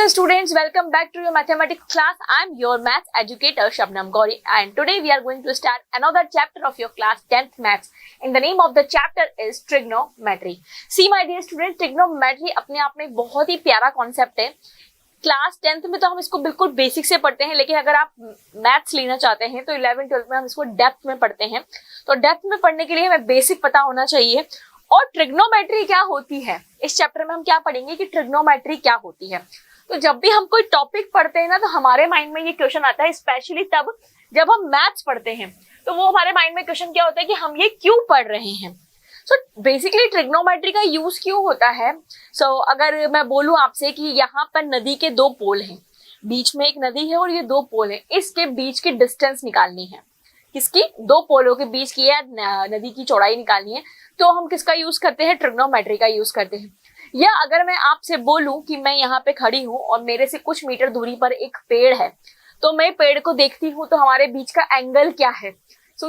Hello students, welcome back to your mathematics class. I am your maths educator Shabnam Gauri and today we are going to start another chapter of your class 10th maths and the name of the chapter is trigonometry. See my dear students, trigonometry अपने आप में बहुत ही प्यारा concept है. Class 10th में तो हम इसको बिल्कुल बेसिक से पढ़ते हैं, लेकिन अगर आप मैथ्स लेना चाहते हैं तो 11th 12th में हम इसको डेप्थ में पढ़ते हैं. तो डेप्थ में पढ़ने के लिए हमें बेसिक पता होना चाहिए. और ट्रिग्नोमेट्री क्या होती है, इस चैप्टर में हम क्या पढ़ेंगे कि ट्रिग्नोमेट्री क्या होती है. तो जब भी हम कोई टॉपिक पढ़ते हैं ना तो हमारे माइंड में ये क्वेश्चन आता है, स्पेशली तब जब हम मैथ्स पढ़ते हैं तो वो हमारे माइंड में क्वेश्चन क्या होता है कि हम ये क्यों पढ़ रहे हैं. सो बेसिकली ट्रिग्नोमेट्री का यूज क्यों होता है. अगर मैं बोलूं आपसे कि यहाँ पर नदी के दो पोल हैं, बीच में एक नदी है और ये दो पोल है, इसके बीच की डिस्टेंस निकालनी है. किसकी? दो पोलों के बीच की नदी की चौड़ाई निकालनी है. तो हम किसका यूज करते हैं? ट्रिग्नोमेट्री का यूज करते हैं. या अगर मैं आपसे बोलूं कि मैं यहाँ पे खड़ी हूँ और मेरे से कुछ मीटर दूरी पर एक पेड़ है, तो मैं पेड़ को देखती हूँ तो हमारे बीच का एंगल क्या है.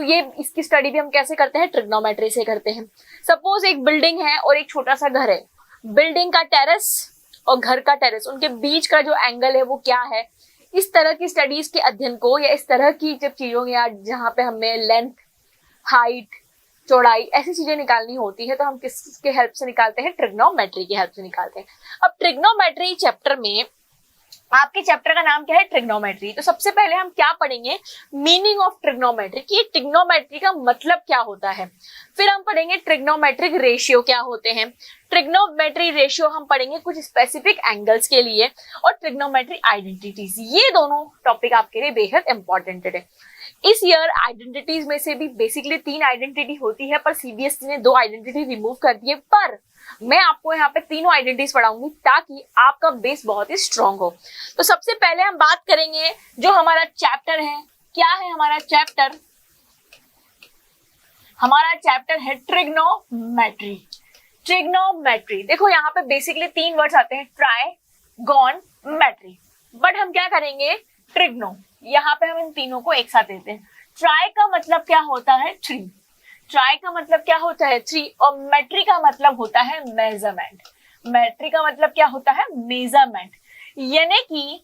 ये इसकी स्टडी भी हम कैसे करते हैं? ट्रिग्नोमेट्री से करते हैं. सपोज एक बिल्डिंग है और एक छोटा सा घर है. बिल्डिंग का टेरेस और घर का टेरेस, उनके बीच का जो एंगल है वो क्या है. इस तरह की स्टडीज के अध्ययन को या इस तरह की जब चीजों या जहाँ पे हमें लेंथ, हाइट, चौड़ाई ऐसी चीजें निकालनी होती है तो हम किसके हेल्प से निकालते हैं? ट्रिग्नोमेट्री की हेल्प से निकालते हैं. अब ट्रिग्नोमेट्री चैप्टर में आपके चैप्टर का नाम क्या है? ट्रिग्नोमेट्री. तो सबसे पहले हम क्या पढ़ेंगे? मीनिंग ऑफ ट्रिग्नोमेट्री, कि ट्रिग्नोमेट्री का मतलब क्या होता है. फिर हम पढ़ेंगे ट्रिग्नोमेट्रिक रेशियो क्या होते हैं. ट्रिग्नोमेट्री रेशियो हम पढ़ेंगे कुछ स्पेसिफिक एंगल्स के लिए, और ट्रिग्नोमेट्री आइडेंटिटीज. ये दोनों टॉपिक आपके लिए बेहद इंपॉर्टेंट है. इस ईयर आइडेंटिटीज में से भी बेसिकली 3 आइडेंटिटी होती है, पर सीबीएसई ने 2 आइडेंटिटी रिमूव कर दिए. पर मैं आपको यहाँ पे तीनों आइडेंटिटीज पढ़ाऊंगी ताकि आपका बेस बहुत ही स्ट्रांग हो. तो सबसे पहले हम बात करेंगे जो हमारा चैप्टर है. क्या है हमारा चैप्टर? हमारा चैप्टर है ट्रिग्नोमेट्री. ट्रिग्नोमेट्री देखो यहाँ पे बेसिकली 3 वर्ड्स आते हैं, ट्राइगोनमेट्री. बट हम क्या करेंगे? ट्रिग्नो, यहाँ पे हम इन तीनों को एक साथ देते हैं. ट्राई का मतलब क्या होता है? 3. ट्राई का मतलब क्या होता है? 3. और मेट्री का मतलब होता है मेजरमेंट. मेट्री का मतलब क्या होता है? मेजरमेंट. यानी कि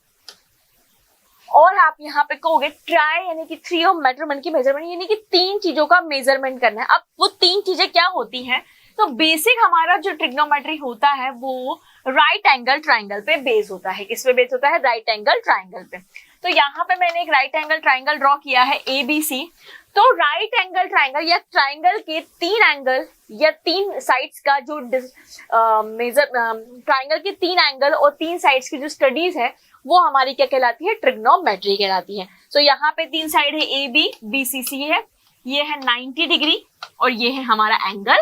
और आप यहाँ पे कहोगे ट्राई यानी कि 3 और मेजरमेंट की मेजरमेंट, यानी कि 3 चीजों का मेजरमेंट करना है. अब वो 3 चीजें क्या होती हैं? तो बेसिक हमारा जो ट्रिग्नोमेट्री होता है वो राइट एंगल ट्राइंगल पे बेस होता है. किस पे बेस होता है? राइट एंगल ट्राइंगल पे. तो यहाँ पे मैंने एक राइट एंगल ट्राइंगल ड्रॉ किया है ABC. तो राइट एंगल ट्राइंगल या ट्राइंगल के 3 एंगल या 3 साइड्स का जो ट्राइंगल के 3 एंगल और 3 साइड्स की जो स्टडीज है वो हमारी क्या कहलाती है? ट्रिग्नोमेट्री कहलाती है. तो यहाँ पे 3 साइड है AB, BCC है, ये है 90 डिग्री और ये है हमारा एंगल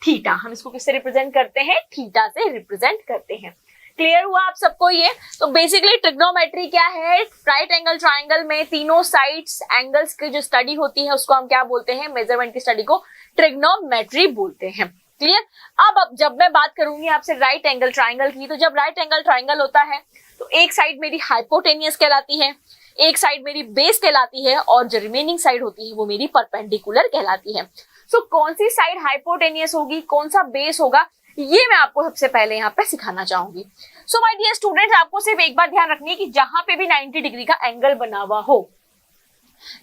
थीटा. हम इसको किससे रिप्रेजेंट करते हैं? थीटा से रिप्रेजेंट करते हैं. क्लियर हुआ आप सबको ये? तो बेसिकली ट्रिग्नोमेट्री क्या है? राइट एंगल ट्राइंगल में तीनों साइड्स एंगल्स की जो स्टडी होती है उसको हम क्या बोलते हैं? मेजरमेंट की स्टडी को ट्रिग्नोमेट्री बोलते हैं. क्लियर? अब जब मैं बात करूंगी आपसे राइट एंगल ट्राइंगल की, तो जब राइट एंगल ट्राइंगल होता है तो एक साइड मेरी हाइपोटेनियस कहलाती है, एक साइड मेरी बेस कहलाती है और जो रिमेनिंग साइड होती है वो मेरी परपेंडिकुलर कहलाती है. कौन सी साइड हाइपोटेनियस होगी, कौन सा बेस होगा, ये मैं आपको सबसे पहले यहाँ पे सिखाना चाहूंगी. माय डियर स्टूडेंट्स, आपको सिर्फ एक बात ध्यान रखनी है कि जहां पे भी 90 डिग्री का एंगल बना हुआ हो,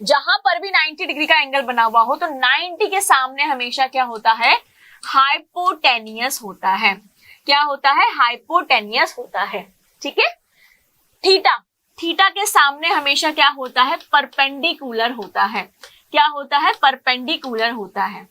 जहां पर भी 90 डिग्री का एंगल बना हुआ हो, तो 90 के सामने हमेशा क्या होता है? हाइपोटेनियस होता है. क्या होता है? हाइपोटेनियस होता है. ठीक है. थीटा, थीटा के सामने हमेशा क्या होता है? परपेंडिकुलर होता है. क्या होता है? परपेंडिकुलर होता है.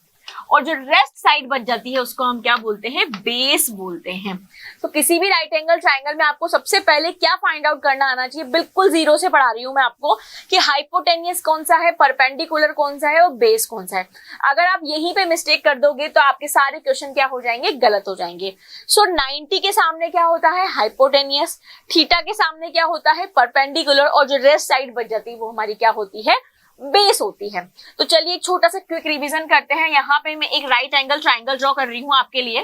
और जो रेस्ट साइड बच जाती है उसको हम क्या बोलते हैं? बेस बोलते हैं. तो किसी भी राइट एंगल ट्राइंगल में आपको सबसे पहले क्या फाइंड आउट करना आना चाहिए? बिल्कुल जीरो से पढ़ा रही हूं मैं आपको कि हाइपोटेनियस कौन सा है, परपेंडिकुलर कौन सा है और बेस कौन सा है. अगर आप यहीं पे मिस्टेक कर दोगे तो आपके सारे क्वेश्चन क्या हो जाएंगे? गलत हो जाएंगे. 90 के सामने क्या होता है? हाइपोटेनियस. थीटा के सामने क्या होता है? परपेंडिकुलर. और जो रेस्ट साइड बच जाती है वो हमारी क्या होती है? बेस होती है. तो चलिए एक छोटा सा क्विक रिवीजन करते हैं. यहाँ पे मैं एक राइट एंगल ट्राइंगल ड्रॉ कर रही हूँ आपके लिए.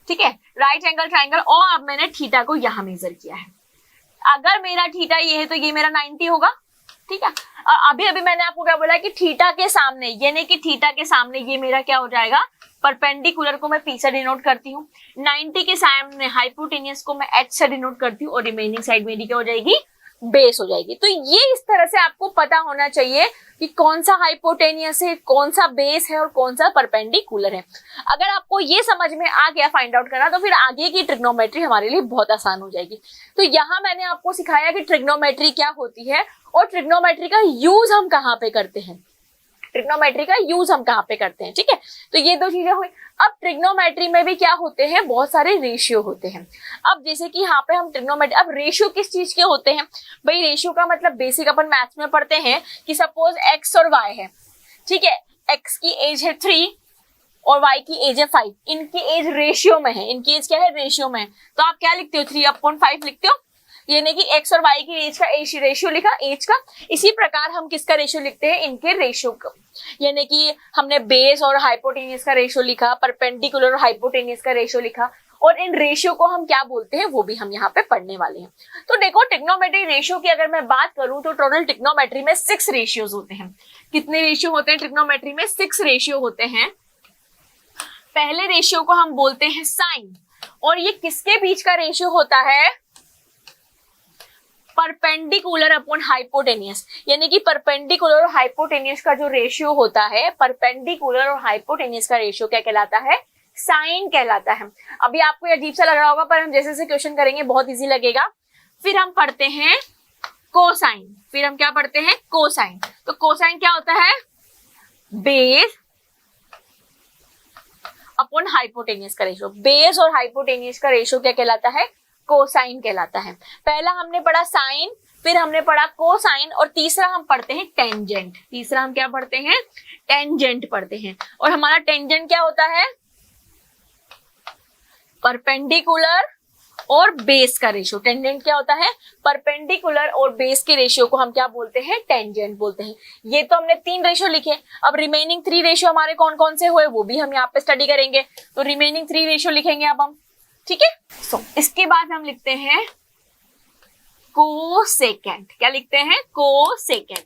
ठीक है. राइट एंगल ट्राइंगल, और अब मैंने थीटा को यहाँ मेजर किया है. अगर मेरा थीटा ये है तो ये मेरा 90 होगा. ठीक है. अभी अभी मैंने आपको क्या बोला कि थीटा के सामने, यानी कि थीटा के सामने ये मेरा क्या हो जाएगा? परपेंडिकुलर को मैं P से डिनोट करती हूँ, 90 के सामने हाइपोटेनियस को मैं H से डिनोट करती हूँ और रिमेनिंग साइड मेरी क्या हो जाएगी, बेस हो जाएगी। तो ये इस तरह से आपको पता होना चाहिए कि कौन सा हाइपोटेनियस है, कौन सा बेस है और कौन सा परपेंडिकुलर है। अगर आपको ये समझ में आ गया फाइंड आउट करना, तो फिर आगे की ट्रिग्नोमेट्री हमारे लिए बहुत आसान हो जाएगी। तो यहाँ मैंने आपको सिखाया कि ट्रिग्नोमेट्री क्या होती है और ट्रिग्नोमेट्री का यूज हम कहाँ पे करते हैं, ट्रिग्नोमेट्री का यूज हम कहाँ पे करते हैं, ठीक है। तो ये दो चीजें हुई। अब ट्रिग्नोमेट्री में भी क्या होते हैं, बहुत सारे रेशियो होते हैं। अब जैसे कि यहाँ पे हम ट्रिग्नोमेट्री, अब रेशियो किस चीज के होते हैं भाई, रेशियो का मतलब बेसिक अपन मैथ्स में पढ़ते हैं कि सपोज x और y है, ठीक है, x की एज है 3 और y की एज है 5, इनकी एज रेशियो में है, इनकी एज क्या है, रेशियो में है। तो आप क्या लिखते हो, 3/5 लिखते हो, यानी कि x और y की एज का रेशियो लिखा, एज का। इसी प्रकार हम किसका रेशियो लिखते हैं, इनके रेशियो का, यानी कि हमने बेस और हाइपोटेनियस का रेशियो लिखा, परपेंडिकुलर और हाइपोटेनियस का रेशियो लिखा, और इन रेशियो को हम क्या बोलते हैं वो भी हम यहाँ पे पढ़ने वाले हैं। तो देखो ट्रिग्नोमेट्री रेशियो की अगर मैं बात करूं तो टोटल ट्रिग्नोमेट्री में 6 रेशियोज होते हैं। कितने रेशियो होते हैं ट्रिग्नोमेट्री में, 6 रेशियो होते हैं। पहले रेशियो को हम बोलते हैं साइन, और ये किसके बीच का रेशियो होता है, परपेंडिकुलर अपॉन हाइपोटेनियस, यानी कि परपेंडिकुलर और हाइपोटेनियस का जो रेशियो होता है, परपेंडिकुलर और हाइपोटेनियस का रेशियो क्या कहलाता है, साइन कहलाता है। अभी आपको अजीब सा लग रहा होगा, पर हम जैसे जैसे क्वेश्चन करेंगे बहुत इजी लगेगा। फिर हम पढ़ते हैं कोसाइन, फिर हम क्या पढ़ते हैं, कोसाइन। तो कोसाइन क्या होता है, बेस अपॉन हाइपोटेनियस का रेशियो, बेस और हाइपोटेनियस का रेशियो क्या कहलाता है, कोसाइन कहलाता है। पहला हमने पढ़ा साइन, फिर हमने पढ़ा कोसाइन, और तीसरा हम पढ़ते हैं टेंजेंट। तीसरा हम क्या पढ़ते हैं, टेंजेंट पढ़ते हैं। और हमारा टेंजेंट क्या होता है, परपेंडिकुलर और बेस का रेशियो। टेंजेंट क्या होता है, परपेंडिकुलर और बेस के रेशियो को हम क्या बोलते हैं, टेंजेंट बोलते हैं। ये तो हमने 3 रेशियो लिखे। अब रिमेनिंग 3 रेशियो हमारे कौन कौन से हुए वो भी हम यहाँ पे स्टडी करेंगे। तो रिमेनिंग 3 रेशियो लिखेंगे अब हम, ठीक है। इसके बाद हम लिखते हैं कोसेकेंट। क्या लिखते हैं, कोसेकेंट।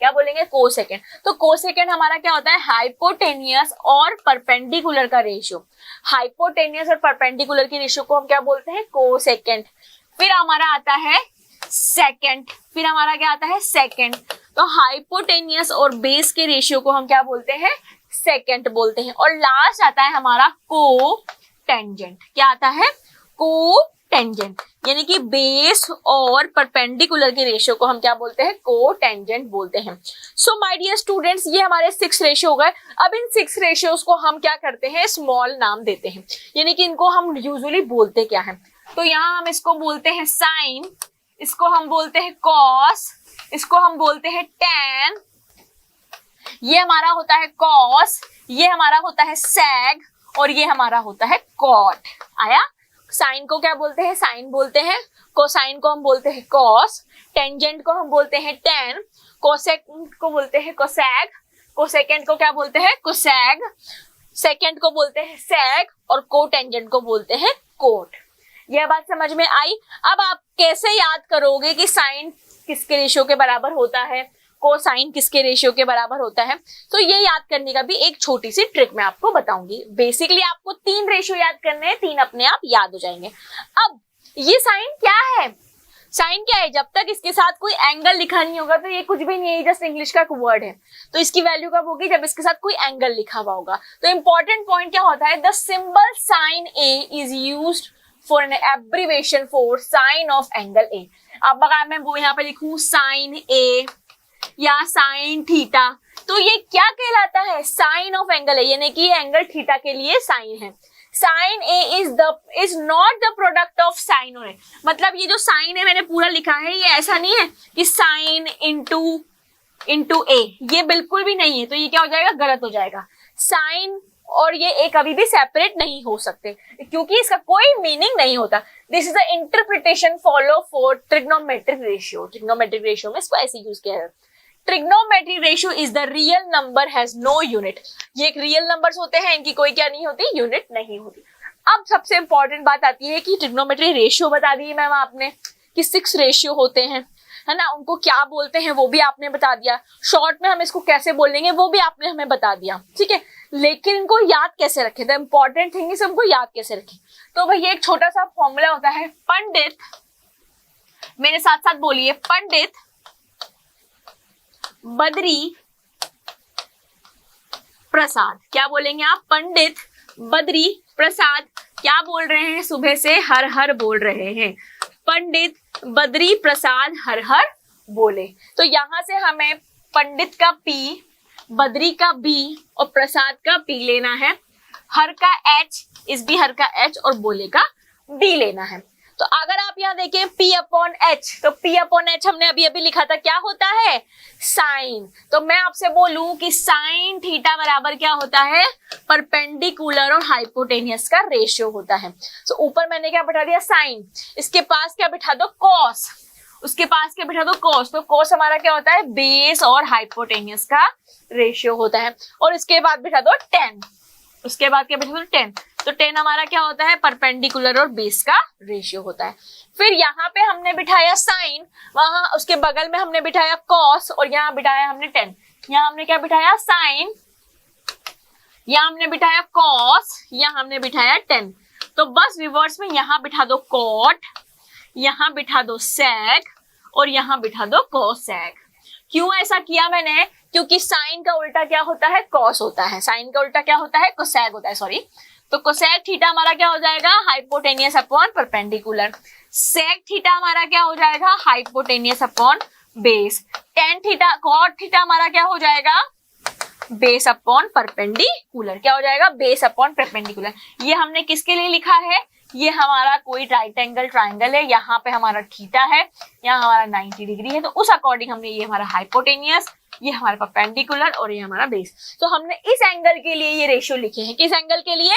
क्या बोलेंगे, कोसेकेंट। तो कोसेकेंट हमारा क्या होता है, हाइपोटेनियस और परपेंडिकुलर का रेशियो। हाइपोटेनियस और परपेंडिकुलर की रेशियो को हम क्या बोलते हैं, कोसेकेंट। फिर हमारा आता है सेकेंड, फिर हमारा क्या आता है, सेकेंड। तो हाइपोटेनियस और बेस के रेशियो को हम क्या बोलते हैं, सेकेंड बोलते हैं। और लास्ट आता है हमारा को टेंजेंट। क्या आता है, को टेंजेंट, यानी कि बेस और परपेंडिकुलर के रेशियो को हम क्या बोलते हैं, को टेंजेंट बोलते हैं। सो माय डियर स्टूडेंट्स, ये हमारे 6 रेशियो हो गए। अब इन 6 रेशियोज को हम क्या करते हैं, स्मॉल नाम देते हैं, यानी कि इनको हम यूजुअली बोलते क्या है। तो यहाँ हम इसको बोलते हैं साइन, इसको हम बोलते हैं कॉस, इसको हम बोलते हैं टेन, ये हमारा होता है कॉस, ये हमारा होता है सैग, और ये हमारा होता है कॉट। आया, साइन को क्या बोलते हैं, साइन बोलते हैं, कोसाइन को हम बोलते हैं कॉस, टेंजेंट को हम बोलते हैं टेन, कोसेकेंट को बोलते हैं कोसैग, कोसेकेंट को क्या बोलते हैं, कोसैग, सेकेंड को बोलते हैं सैग, और को टेंजेंट को बोलते हैं कोट। यह बात समझ में आई। अब आप कैसे याद करोगे कि साइन किसके रेशियो के बराबर होता है, कोसाइन किसके रेशियो के बराबर होता है, तो ये याद करने का भी एक छोटी सी ट्रिक मैं आपको बताऊंगी। बेसिकली आपको 3 रेशियो याद करने हैं, 3 अपने आप याद हो जाएंगे। अब ये साइन क्या है, साइन क्या है, जब तक इसके साथ कोई एंगल लिखा नहीं होगा तो ये कुछ भी नहीं है, जस्ट इंग्लिश का एक वर्ड है। तो इसकी वैल्यू कब होगी, जब इसके साथ कोई एंगल लिखा हुआ होगा। तो इंपॉर्टेंट पॉइंट क्या होता है, the symbol sine A is used for an abbreviation for sine of angle A. अब अगर मैं वो यहाँ पे लिखूं साइन ए या साइन थीटा, तो ये क्या कहलाता है, साइन ऑफ एंगल है, यानी कि एंगल थीटा के लिए साइन है। Sine A is not the product of sine और ए, मतलब ये जो साइन है मैंने पूरा लिखा है, ये ऐसा नहीं है कि साइन इंटू ए, ये बिल्कुल भी नहीं है। तो ये क्या हो जाएगा, गलत हो जाएगा। साइन और ये ए कभी भी सेपरेट नहीं हो सकते, क्योंकि इसका कोई मीनिंग नहीं होता। This is the interpretation follow for trigonometric ratio. Trigonometric ratio में इसको ऐसे यूज किया है। Trigonometry ratio is the real number has no unit. ये एक रियल नंबर्स होते हैं, इनकी कोई क्या नहीं होती, यूनिट नहीं होती। अब सबसे इंपॉर्टेंट बात आती है कि ट्रिग्नोमेट्री रेशियो बता दी मैम आपने कि 6 रेशियो होते हैं, है ना, उनको क्या बोलते हैं वो भी आपने बता दिया। शॉर्ट में हम इसको कैसे बोलेंगे वो भी आपने हमें बता दिया, ठीक है। लेकिन इनको याद कैसे रखें, द इम्पोर्टेंट थिंग इज हमको याद कैसे रखें। तो भैया एक छोटा सा फॉर्मूला होता है, पंडित, मेरे साथ साथ बोलिए, पंडित बद्री प्रसाद। क्या बोलेंगे आप? पंडित बद्री प्रसाद। क्या बोल रहे हैं? सुबह से हर हर बोल रहे हैं। पंडित बद्री प्रसाद हर हर बोले। तो यहां से हमें पंडित का पी, बद्री का बी और प्रसाद का पी लेना है, हर का एच, इस भी हर का एच और बोले का डी लेना है। तो अगर आप यहाँ देखें P अपॉन एच, तो P अपॉन एच हमने अभी अभी लिखा था, क्या होता है? साइन। तो मैं आपसे बोलूं कि साइन थीटा बराबर क्या होता है? परपेंडिकुलर और हाइपोटेनियस का रेशियो होता है। तो ऊपर मैंने क्या बिठा दिया? साइन। इसके पास क्या बिठा दो? कॉस। उसके पास क्या बिठा दो? कॉस। तो कॉस हमारा क्या होता है? बेस और हाइपोटेनियस का रेशियो होता है। और इसके बाद बिठा दो टेन। उसके बाद क्या बिठा दो? टेन। तो टेन हमारा क्या होता है? परपेंडिकुलर और बेस का रेशियो होता है। फिर यहाँ पे हमने बिठाया साइन, वहां उसके बगल में हमने बिठाया कॉस और यहाँ बिठाया हमने टेन। यहाँ हमने क्या बिठाया? साइन, यहाँ हमने बिठाया कॉस, यहाँ हमने बिठाया टेन। तो बस रिवर्स में यहाँ बिठा दो कॉट, यहाँ बिठा दो सेक और यहाँ बिठा दो कोसेक। क्यों ऐसा किया मैंने? क्योंकि साइन का उल्टा क्या होता है? कॉस होता है। साइन का उल्टा क्या होता है? कोसेक होता है, सॉरी। तो कोसेक थीटा हमारा क्या हो जाएगा? Hypotenuse upon perpendicular. Sec theta हमारा क्या हो जाएगा? Hypotenuse upon base. Tan theta, cot theta हमारा क्या हो जाएगा? Base upon perpendicular. क्या हो जाएगा? Base upon perpendicular. ये हमने किसके लिए लिखा है? ये हमारा कोई राइट एंगल ट्राइंगल है, यहाँ पे हमारा थीटा है, यहाँ हमारा 90 डिग्री है, तो उस अकॉर्डिंग हमने ये हमारा हाइपोटेनियस, ये हमारा परपेंडिकुलर और ये हमारा बेस। तो हमने इस एंगल के लिए ये रेशियो लिखे हैं। किस एंगल के लिए?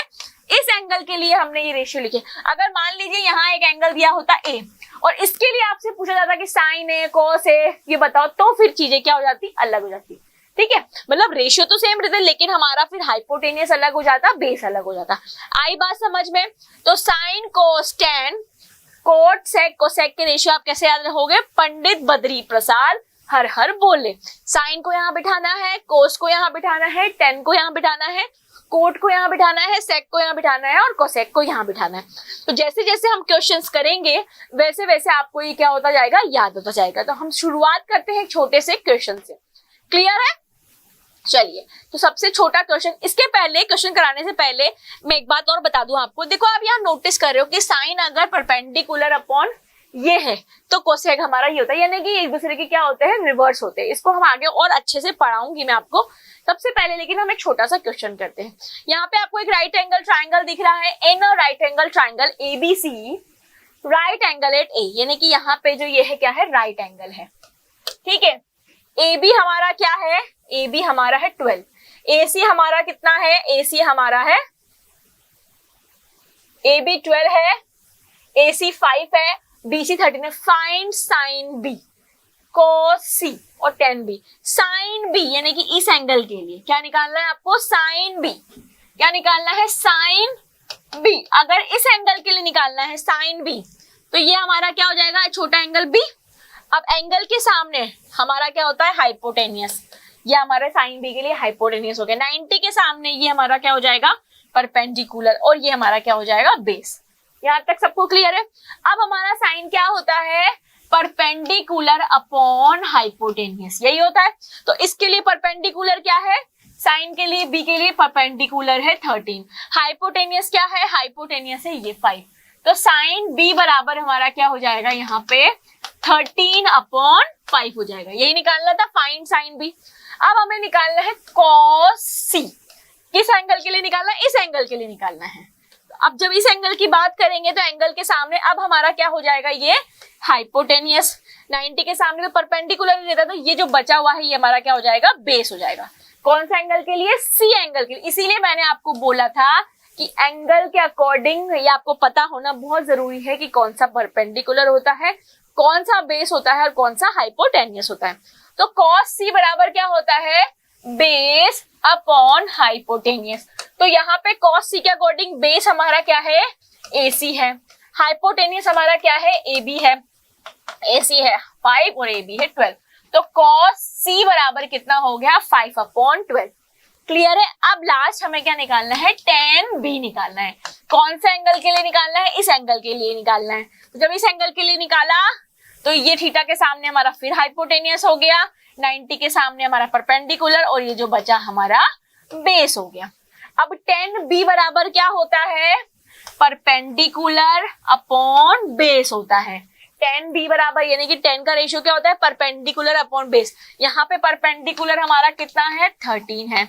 इस एंगल के लिए हमने ये रेशियो लिखे। अगर मान लीजिए यहाँ एक एंगल दिया होता ए और इसके लिए आपसे पूछा जाता कि साइन है, कॉस है, ये बताओ, तो फिर चीजें क्या हो जाती? अलग हो जाती। ठीक है, मतलब रेशियो तो सेम रहते, लेकिन हमारा फिर हाइपोटेनियस अलग हो जाता, बेस अलग हो जाता। आई बात समझ में? तो sine cos tan, cot sec cosec के रेशियो आप कैसे याद रखोगे? पंडित बद्री प्रसाद हर हर बोले। साइन को यहाँ बिठाना है, कोस को यहाँ बिठाना है, टेन को यहाँ बिठाना है, कोट को यहाँ बिठाना है, सेक को यहाँ बिठाना है और कोसेक को यहाँ बिठाना है। तो जैसे जैसे हम क्वेश्चंस करेंगे वैसे वैसे आपको ये क्या होता जाएगा? याद होता जाएगा। तो हम शुरुआत करते हैं छोटे से क्वेश्चन से। क्लियर है? चलिए, तो सबसे छोटा क्वेश्चन, इसके पहले क्वेश्चन कराने से पहले मैं एक बात और बता दूं आपको। देखो आप यहाँ नोटिस कर रहे हो कि साइन अगर परपेंडिकुलर अपॉन ये है तो कोसेक हमारा ये होता है, यानी कि एक दूसरे के क्या होते हैं? रिवर्स होते हैं। इसको हम आगे और अच्छे से पढ़ाऊंगी मैं आपको। सबसे पहले लेकिन हम एक छोटा सा क्वेश्चन करते हैं। यहाँ पे आपको एक राइट एंगल ट्राइंगल दिख रहा है। In a right angle triangle ABC, right angle at A, यानी कि यहाँ पे जो ये है क्या है? राइट एंगल है। ठीक है, ए बी हमारा क्या है? ए बी हमारा है 12। ए सी हमारा कितना है? ए सी हमारा है, ए बी 12 है, ए सी 5 है, बी सी 13 है। फाइंड साइन बी, कोस सी और टेन बी। साइन बी यानी कि इस एंगल के लिए क्या निकालना है आपको? Sine B. क्या निकालना है? Sine B. अगर इस एंगल के लिए निकालना है साइन बी, तो ये हमारा क्या हो जाएगा? छोटा एंगल बी। अब एंगल के सामने हमारा क्या होता है? हाइपोटेनियस। ये हमारे साइन बी के लिए हाइपोटेनियस हो गया। 90 के सामने ये हमारा क्या हो जाएगा? परपेंडिकुलर और ये हमारा क्या हो जाएगा? बेस। यहाँ तक सबको क्लियर है? अब हमारा साइन क्या होता है? परपेंडिकुलर अपॉन हाइपोटेनियस, यही होता है। तो इसके लिए परपेंडिकुलर क्या है? साइन के लिए, बी के लिए परपेंडिकुलर है 13। हाइपोटेनियस क्या है? हाइपोटेनियस है ये 5। तो साइन बी बराबर हमारा क्या हो जाएगा? यहाँ पे 13 अपॉन 5 हो जाएगा। यही निकालना था, फाइंड साइन बी। अब हमें निकालना है कॉस सी। किस एंगल के लिए निकालना है? इस एंगल के लिए निकालना है। अब जब इस एंगल की बात करेंगे तो एंगल के सामने अब हमारा क्या हो जाएगा? ये हाइपोटेनियस। 90 के सामने तो परपेंडिकुलर ही रहता, तो ये जो बचा हुआ है ये हमारा क्या हो जाएगा? बेस हो जाएगा। कौन सा एंगल के लिए? सी एंगल के लिए। इसीलिए मैंने आपको बोला था कि एंगल के अकॉर्डिंग ये आपको पता होना बहुत जरूरी है कि कौन सा परपेंडिकुलर होता है, कौन सा बेस होता है और कौन सा हाइपोटेनियस होता है। तो कॉस सी बराबर क्या होता है? Base upon hypotenuse. तो यहाँ पे कॉस सी के अकॉर्डिंग बेस हमारा क्या है? AC है। हाइपोटेनियस हमारा क्या है? AB है। AC है 5 और AB है 12। तो कॉस सी बराबर कितना हो गया? 5 अपॉन 12। क्लियर है। अब लास्ट हमें क्या निकालना है, tan B निकालना है। कौन से एंगल के लिए निकालना है, इस एंगल के लिए निकालना है। तो जब इस एंगल के लिए निकाला तो ये थीटा के सामने हमारा फिर हाइपोटेनियस हो गया, 90 के सामने हमारा परपेंडिकुलर, और ये जो बचा हमारा बेस हो गया। अब tan B बराबर क्या होता है, परपेंडिकुलर अपॉन बेस होता है। tan B बराबर यानी कि tan का रेशियो क्या होता है, परपेंडिकुलर अपॉन बेस। यहाँ पे परपेंडिकुलर हमारा कितना है, 13 है,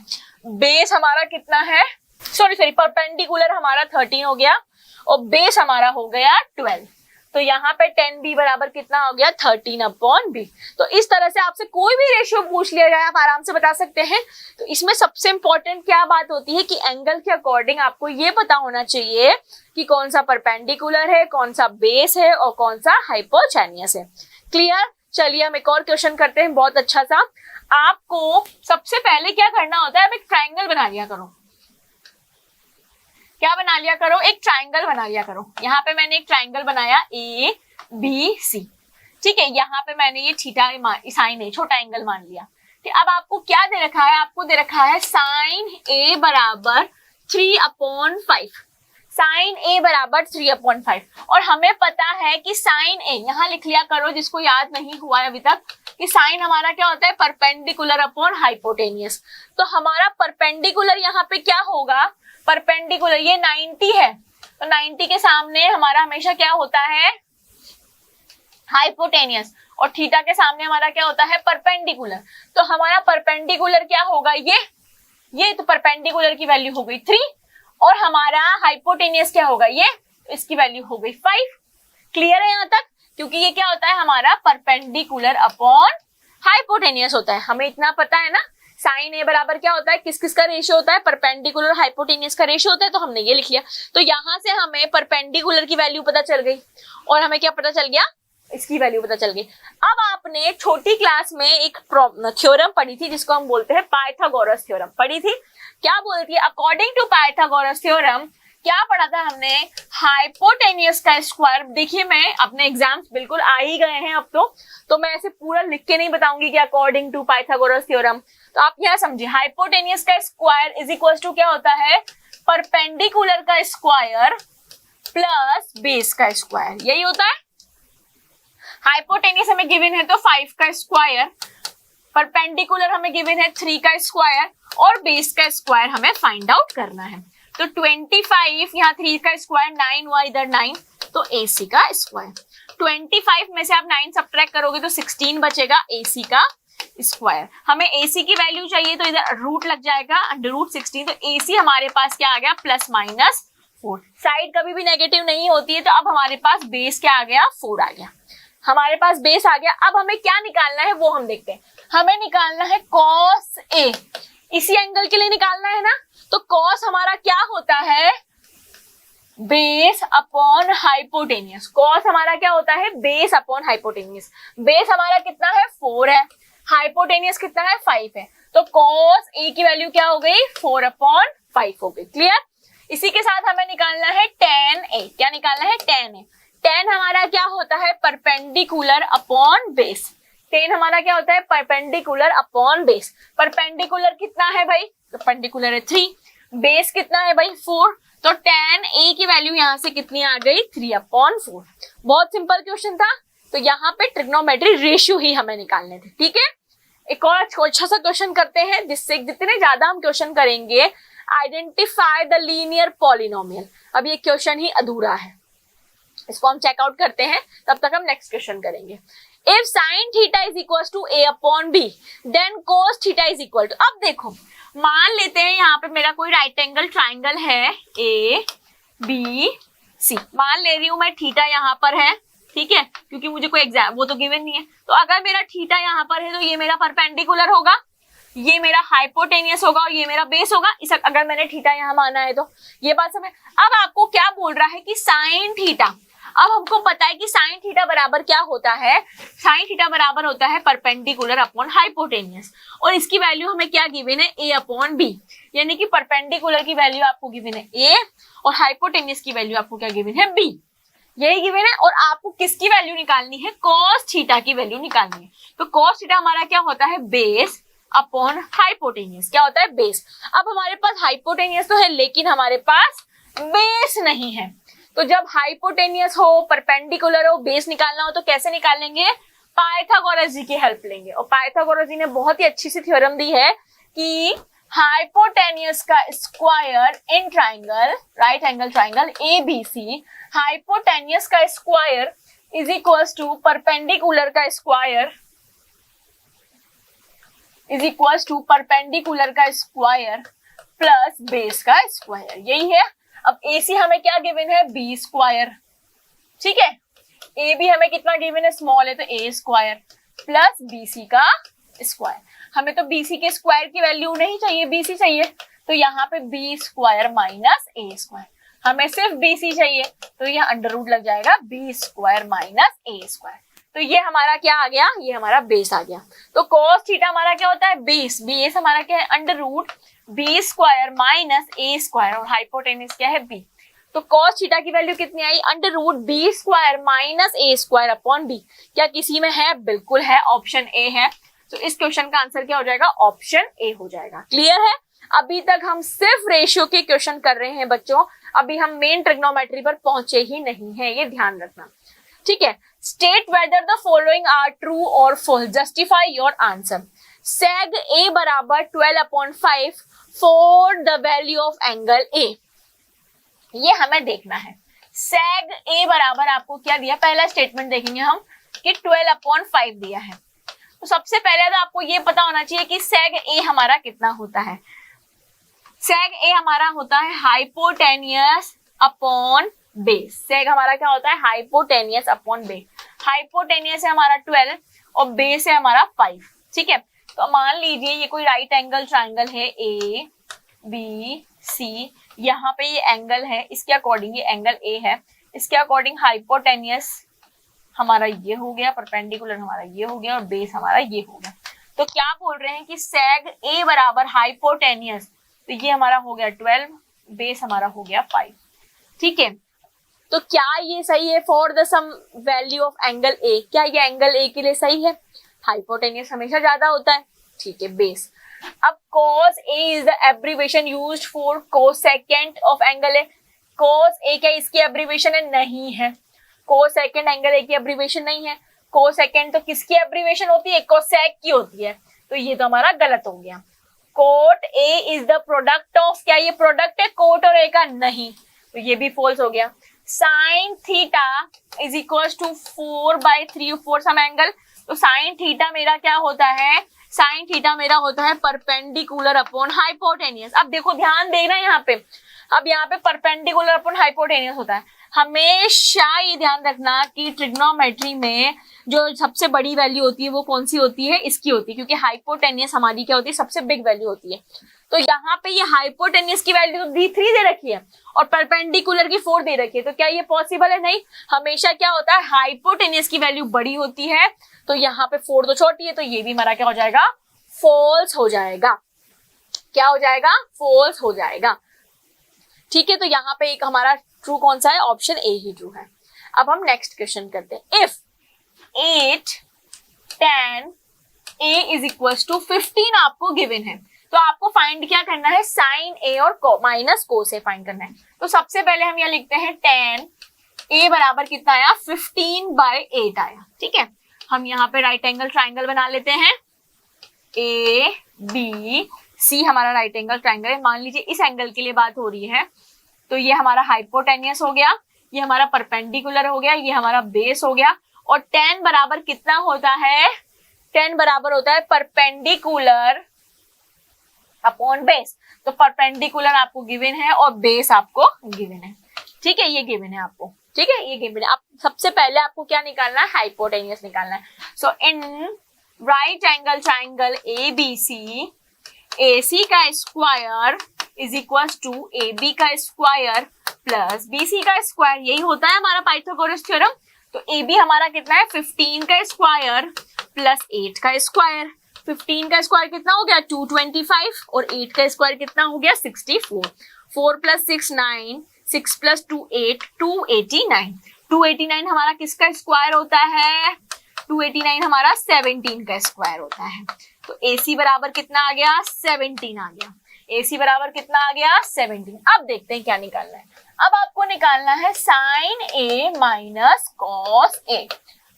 बेस हमारा कितना है, सॉरी परपेंडिकुलर हमारा 13 हो गया और बेस हमारा हो गया 12। तो यहाँ पे tan B बराबर कितना हो गया, 13 अपॉन B। तो इस तरह से आपसे कोई भी रेशियो पूछ लिया जाए आप आराम से बता सकते हैं। तो इसमें सबसे इंपॉर्टेंट क्या बात होती है कि एंगल के अकॉर्डिंग आपको ये पता होना चाहिए कि कौन सा परपेंडिकुलर है, कौन सा बेस है और कौन सा हाइपोटेनियस है। क्लियर। चलिए हम एक और क्वेश्चन करते हैं, बहुत अच्छा सा। आपको सबसे पहले क्या करना होता है, अब एक ट्राइंगल बना लिया करो। क्या बना लिया करो, एक ट्राइंगल बना लिया करो। यहाँ पे मैंने एक ट्राइंगल बनाया ABC, ठीक है। यहाँ पे मैंने ये थीटा साइन ए छोटा एंगल मान लिया। ठीक, अब आपको क्या दे रखा है, आपको दे रखा है साइन A बराबर 3/5, साइन A बराबर 3/5। और हमें पता है कि साइन A, यहाँ लिख लिया करो जिसको याद नहीं हुआ है अभी तक, कि साइन हमारा क्या होता है, परपेंडिकुलर अपॉन हाइपोटेनियस। तो हमारा परपेंडिकुलर यहाँ पे क्या होगा, परपेंडिकुलर ये 90 है, तो 90 के सामने हमारा हमेशा क्या होता है, हाइपोटेनियस, और थीटा के सामने हमारा क्या होता है, परपेंडिकुलर। तो हमारा परपेंडिकुलर क्या होगा, ये तो परपेंडिकुलर की वैल्यू हो गई 3, और हमारा हाइपोटेनियस क्या होगा, ये इसकी वैल्यू हो गई 5। क्लियर है यहाँ तक, क्योंकि ये क्या होता है हमारा परपेंडिकुलर अपॉन हाइपोटेनियस होता है। हमें इतना पता है ना, साइन ए बराबर क्या होता है, किस किस का रेशियो होता है, परपेंडिकुलर हाइपोटेनियस का रेशियो होता है। तो हमने ये लिख लिया। तो यहाँ से हमें परपेंडिकुलर की वैल्यू पता चल गई और हमें क्या पता चल गया, इसकी वैल्यू पता चल गई। अब आपने छोटी क्लास में एक थ्योरम पढ़ी थी जिसको हम बोलते हैं पाइथागोरस थ्योरम, पढ़ी थी। क्या बोलती है, अकॉर्डिंग टू पाइथागोरस थ्योरम क्या पढ़ा था हमने, हाइपोटेनियस का स्क्वायर। देखिए मैं अपने एग्जाम्स बिल्कुल आ ही गए हैं अब तो मैं ऐसे पूरा लिख के नहीं बताऊंगी कि अकॉर्डिंग टू पाइथागोरस थ्योरम। तो आप यहाँ समझिए, हाइपोटेनियस का स्क्वायर इज इक्वल टू क्या होता है, परपेंडिकुलर का स्क्वायर प्लस बेस का स्क्वायर, यही होता है। हाइपोटेनियस हमें गिवन है तो 5 का स्क्वायर, परपेंडिकुलर हमें गिवन है 3 का स्क्वायर, और बेस का स्क्वायर हमें फाइंड आउट करना है। तो 25, यहाँ 3 का स्क्वायर 9 हुआ, इधर 9, तो AC का स्क्वायर। 25 में से आप 9 सब्ट्रैक्ट करोगे तो 16 बचेगा AC का स्क्वायर। हमें AC की वैल्यू चाहिए तो इधर रूट लग जाएगा, √16। तो AC हमारे पास क्या आ गया, +-4। साइड कभी भी नेगेटिव नहीं होती है, तो अब हमारे पास बेस क्या आ गया, 4 आ गया। हमारे पास बेस आ गया। अब हमें क्या निकालना है वो हम देखते हैं। हमें निकालना है cos A, इसी एंगल के लिए निकालना है ना। तो cos हमारा क्या होता है, बेस अपॉन हाइपोटेनियस। cos हमारा क्या होता है, बेस अपॉन हाइपोटेनियस। बेस हमारा कितना है, 4 है, हाइपोटेनियस कितना है, 5 है। तो cos A की वैल्यू क्या हो गई, 4/5 हो गई। क्लियर। इसी के साथ हमें निकालना है tan A। क्या निकालना है, tan A। tan हमारा क्या होता है, परपेंडिकुलर अपॉन बेस। tan हमारा क्या होता है, परपेंडिकुलर अपॉन बेस। परपेंडिकुलर कितना है भाई, परपेंडिकुलर है 3, बेस कितना है भाई 4। तो tan A की वैल्यू यहाँ से कितनी आ गई, 3/4। बहुत सिंपल क्वेश्चन था। तो यहाँ पे ट्रिग्नोमेट्री रेशियो ही हमें निकालने थे। ठीक है, एक और अच्छा सा क्वेश्चन करते हैं, जिससे जितने ज्यादा हम क्वेश्चन करेंगे, आइडेंटिफाई द लीनियर पॉलिनोमियल। अब ये क्वेश्चन ही अधूरा है, इसको हम चेकआउट करते हैं, तब तक हम नेक्स्ट क्वेश्चन करेंगे। If sine theta is equal to A/B, then cos theta is equal to. अब देखो, मान लेते हैं यहाँ पे मेरा कोई राइट एंगल ट्राइंगल है ABC, मान ले रही हूं मैं, थीटा यहाँ पर है, ठीक है, क्योंकि मुझे कोई एग्जाम वो तो गिवन नहीं है। तो अगर मेरा थीटा यहाँ पर है तो ये मेरा परपेंडिकुलर होगा, ये मेरा हाइपोटेनियस होगा और ये मेरा बेस होगा। इस अगर मैंने थीटा यहाँ माना है तो ये बात समझ। अब आपको क्या बोल रहा है कि साइन थीटा, अब हमको पता है कि साइन थीटा बराबर क्या होता है, साइन थीटा बराबर होता है परपेंडिकुलर अपॉन हाइपोटेनियस, और इसकी वैल्यू हमें क्या गिवन है, A/B। यानी कि परपेंडिकुलर की वैल्यू आपको गिवन है A और हाइपोटेनियस की वैल्यू आपको क्या गिवन है, B। यही गिवन है। और आपको किसकी वैल्यू निकालनी है, cos थीटा की वैल्यू निकालनी है। तो cos थीटा हमारा क्या होता है, बेस अपॉन हाइपोटेनियस। क्या होता है? बेस। अब हमारे पास हाइपोटेनियस तो है लेकिन हमारे पास बेस नहीं है, तो जब हाइपोटेनियस हो, परपेंडिकुलर हो, बेस निकालना हो तो कैसे निकालेंगे? पाइथागोरस जी की हेल्प लेंगे। और पाइथागोरस जी ने बहुत ही अच्छी सी थ्योरम दी है कि हाइपोटेनियस का square in triangle, right angle triangle ABC, hypotenuse का square is equals to perpendicular का square is equals to perpendicular का स्क्वायर प्लस बेस का स्क्वायर। यही है। अब AC हमें क्या गिवन है? B square. ठीक है, AB हमें कितना गिवन है? स्मॉल है, तो A स्क्वायर प्लस BC का स्क्वायर। हमें तो BC के स्क्वायर की वैल्यू नहीं चाहिए, BC चाहिए, तो यहाँ पे B square minus A square. हमें सिर्फ BC चाहिए, तो ये अंडर रूट लग जाएगा B square minus A square. तो ये हमारा क्या आ गया? ये हमारा बेस आ गया। तो cos थीटा हमारा क्या होता है? बेस। बेस हमारा क्या है? Under root B square minus A square, और हाइपोटेनियस क्या है? B। तो cos थीटा की वैल्यू कितनी आई? Under root B square minus A square upon B। क्या किसी में है? बिल्कुल है, ऑप्शन A है। तो इस क्वेश्चन का आंसर क्या हो जाएगा? ऑप्शन A हो जाएगा। क्लियर है? अभी तक हम सिर्फ रेशियो के क्वेश्चन कर रहे हैं बच्चों, अभी हम मेन ट्रिग्नोमेट्री पर पहुंचे ही नहीं है, ये ध्यान रखना। ठीक है, state whether the following are true और false, justify your answer. Sec A बराबर 12/5 for the value of angle A। ये हमें देखना है। सेग A बराबर आपको क्या दिया? पहला स्टेटमेंट देखेंगे हम कि 12/5 दिया है। तो सबसे पहले तो आपको ये पता होना चाहिए कि सेग A हमारा कितना होता है। सेग A हमारा होता है हाइपोटेनियस अपॉन बेस। सेग हमारा क्या होता है? Hypotenuse upon base. हाइपोटेनियस है हमारा 12 और बेस है हमारा 5। ठीक है, तो मान लीजिए ये कोई राइट एंगल ट्राइंगल है ABC, यहाँ पे ये एंगल है, इसके अकॉर्डिंग ये एंगल A है, इसके अकॉर्डिंग हाइपोटेनियस हमारा ये हो गया, परपेंडिकुलर हमारा ये हो गया और बेस हमारा ये हो गया। तो क्या बोल रहे हैं कि सेग A बराबर हाइपोटेनियस, तो ये हमारा हो गया 12, बेस हमारा हो गया 5। ठीक है, तो क्या ये सही है? For the some value of angle A, क्या ये एंगल A के लिए सही है? हाइपोटेनियस हमेशा ज्यादा होता है। ठीक है, बेस। अब cos A is the abbreviation used for cosecant of angle A। cos A क्या इसकी एब्रीविएशन है? नहीं है। कोसेकेंट एंगल A की एब्रीविएशन नहीं है। कोसेकेंट तो किसकी एब्रीविएशन होती है? कोसेक की होती है, तो ये तो हमारा गलत हो गया। Cot A is the product of, क्या ये प्रोडक्ट है कोट और A का? नहीं, तो ये भी फॉल्स हो गया। Sine theta is equal to 4/3 for some angle, तो साइन थीटा मेरा क्या होता है? साइन थीटा मेरा होता है परपेंडिकुलर अपॉन हाइपोटेनियस। अब देखो, ध्यान देना यहाँ पे, अब यहाँ पे परपेंडिकुलर अपॉन हाइपोटेनियस होता है। हमेशा ये ध्यान रखना कि ट्रिग्नोमेट्री में जो सबसे बड़ी वैल्यू होती है वो कौन सी होती है? इसकी होती है, क्योंकि हाइपोटेनियस हमारी क्या होती है? सबसे बिग वैल्यू होती है। तो यहाँ पे ये हाइपोटेनियस की वैल्यू तो 3 दे रखी है और परपेंडिकुलर की 4 दे रखी है, तो क्या ये पॉसिबल है? नहीं। हमेशा क्या होता है? हाइपोटेनियस की वैल्यू बड़ी होती है, तो यहाँ पे 4 तो छोटी है, तो ये भी हमारा क्या हो जाएगा? फॉल्स हो जाएगा। क्या हो जाएगा? फॉल्स हो जाएगा। ठीक है, तो यहाँ पे एक हमारा ट्रू कौन सा है? ऑप्शन A ही ट्रू है। अब हम नेक्स्ट क्वेश्चन करते हैं। If 8 tan A is equal to 15 आपको गिवन है, तो आपको फाइंड क्या करना है? साइन A और माइनस कोस A फाइंड करना है। तो सबसे पहले हम यहाँ लिखते हैं tan A बराबर कितना आया? 15/8 आया। ठीक है, हम यहाँ पे राइट एंगल ट्राइंगल बना लेते हैं। ABC हमारा राइट एंगल ट्राइंगल है। मान लीजिए इस एंगल के लिए बात हो रही है, तो ये हमारा हाइपोटेनियस हो गया, ये हमारा परपेंडिकुलर हो गया, ये हमारा बेस हो गया। और tan बराबर कितना होता है? tan बराबर होता है परपेंडिकुलर अपॉन बेस। तो परपेंडिकुलर आपको गिवन है और बेस आपको गिवन है। ठीक है, ये गिवन है आपको। ठीक है, ये गिवन है। अब सबसे पहले आपको क्या निकालना है? हाइपोटेनियस निकालना है। So in right angle triangle ABC, AC का square is equal to AB का स्क्वायर प्लस BC का स्क्वायर, यही होता है हमारा पाइथागोरस थ्योरम। तो AB हमारा कितना है? 15 का स्क्वायर प्लस 8 का स्क्वायर। 15 का स्क्वायर कितना हो गया? 225 और 8 का स्क्वायर कितना हो गया? 64। 4 + 6 9, 6 + 2 8, 289। 289 हमारा किसका स्क्वायर होता है? 289 हमारा 17 का स्क्वायर होता है। तो AC बराबर कितना आ गया? 17 आ गया। AC बराबर कितना आ गया? 17। अब देखते हैं क्या निकालना है। अब आपको निकालना है sine A minus cos A।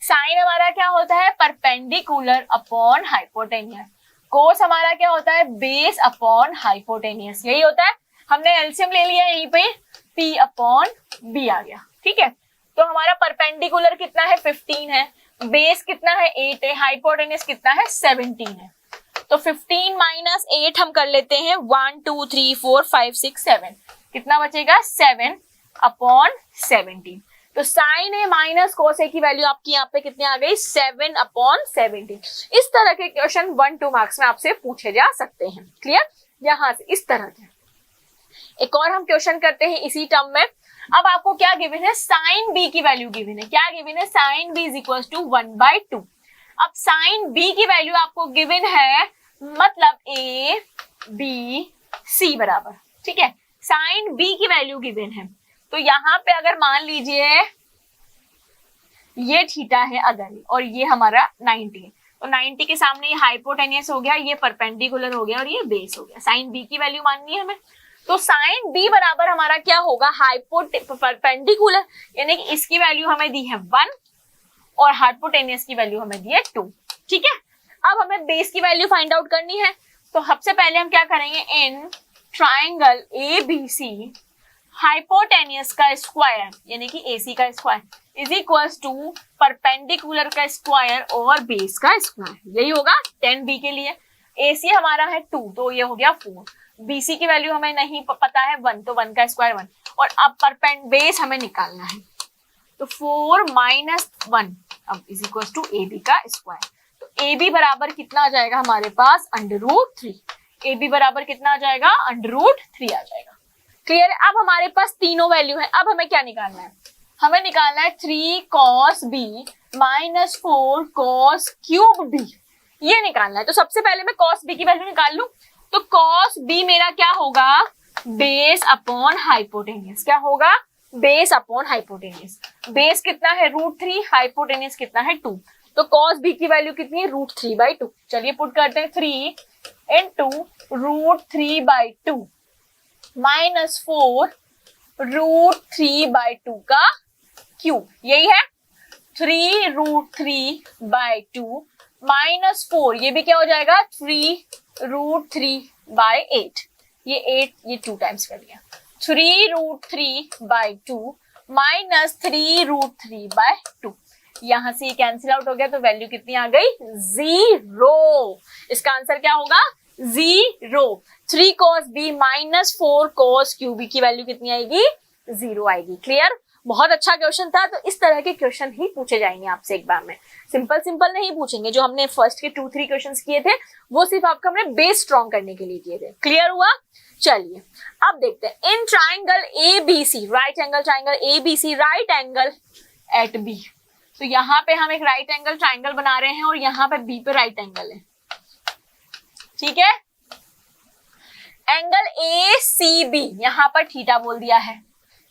Sine हमारा क्या होता है? Perpendicular upon hypotenuse. कोस हमारा क्या होता है? Base upon hypotenuse. यही होता है। हमने एलसीएम ले लिया यहीं पे, P अपॉन B आ गया। ठीक है, तो हमारा परपेंडिकुलर कितना है? 15 है, बेस कितना है? 8 है, हाइपोटेनियस कितना है? 17 है। तो 15 माइनस 8 हम कर लेते हैं 1 2 3 4 5 6 7, कितना बचेगा? 7 अपॉन 17। तो साइन ए माइनस कोस ए की वैल्यू आपकी यहाँ पे कितनी आ गई? 7 अपॉन 17। इस तरह के क्वेश्चन 1-2 मार्क्स में आपसे पूछे जा सकते हैं। क्लियर? यहां से इस तरह के एक और हम क्वेश्चन करते हैं इसी टर्म में। अब आपको क्या गिवन है? साइन बी की वैल्यू गिवन है। क्या गिवन है? Sine B is equal to 1/2। अब साइन बी की वैल्यू आपको गिवन है, मतलब ए बी सी बराबर। ठीक है, साइन बी की वैल्यू गिवन है। तो यहाँ पे अगर मान लीजिए ये थीटा है अगर, और ये हमारा 90 है, तो 90 के सामने ये हाइपोटेनियस हो गया, ये परपेंडिकुलर हो गया और ये बेस हो गया। साइन बी की वैल्यू माननी है हमें। तो साइन बी बराबर हमारा क्या होगा? परपेंडिकुलर, यानी कि इसकी वैल्यू हमें दी है 1 और हाइपोटेनियस की वैल्यू हमें दी है 2। ठीक है, अब हमें बेस की वैल्यू फाइंड आउट करनी है। तो सबसे पहले हम क्या करेंगे? इन ट्राइंगल ABC हाइपोटेनियस का स्क्वायर यानी कि AC का square is equals to perpendicular का स्क्वायर और बेस का स्क्वायर। यही होगा 10B के लिए। AC हमारा है 2, तो ये हो गया 4। BC की वैल्यू हमें नहीं पता है 1, तो 1 का स्क्वायर 1, और अब बेस हमें निकालना है। तो 4 माइनस 1 अब इज इक्वल टू AB का स्क्वायर। तो AB बराबर कितना आ जाएगा हमारे पास? √3। AB बराबर कितना आ जाएगा? √3 आ जाएगा। क्लियर है? अब हमारे पास तीनों वैल्यू है। अब हमें क्या निकालना है? हमें निकालना है 3 cos B minus 4 cos cube B। ये निकालना है। तो सबसे पहले मैं cos B की वैल्यू निकाल लूं। तो cos B मेरा क्या होगा? Base upon hypotenuse. क्या होगा? Base upon hypotenuse. बेस कितना है? √3, हाइपोटेनियस कितना है? 2। तो cos B की वैल्यू कितनी है? √3/2। चलिए पुट करते हैं, 3 इंटू √3/2 माइनस 4 √3/2 का क्यूब। यही है 3 √3/2 माइनस 4, ये भी क्या हो जाएगा? 3 √3/8। ये 8 ये 2 टाइम्स कर दिया। 3 √3/2 माइनस 3 √3/2। यहां से ये कैंसिल आउट हो गया, तो वैल्यू कितनी आ गई? 0। इसका आंसर क्या होगा? 0। 3 cos B minus 4 cos QB की वैल्यू कितनी आएगी? 0 आएगी। क्लियर? बहुत अच्छा क्वेश्चन था। तो इस तरह के क्वेश्चन ही पूछे जाएंगे आपसे एग्जाम में। सिंपल सिंपल नहीं पूछेंगे। जो हमने फर्स्ट के 2-3 क्वेश्चंस किए थे वो सिर्फ आपको हमने बेस स्ट्रॉन्ग करने के लिए किए थे। क्लियर हुआ? चलिए अब देखते हैं। In triangle ABC, right angle triangle ABC, right angle at B। तो यहाँ पे हम एक राइट एंगल ट्राइंगल बना रहे हैं और यहाँ पे B पे राइट एंगल है। ठीक है, एंगल ACB यहाँ पर थीटा बोल दिया है।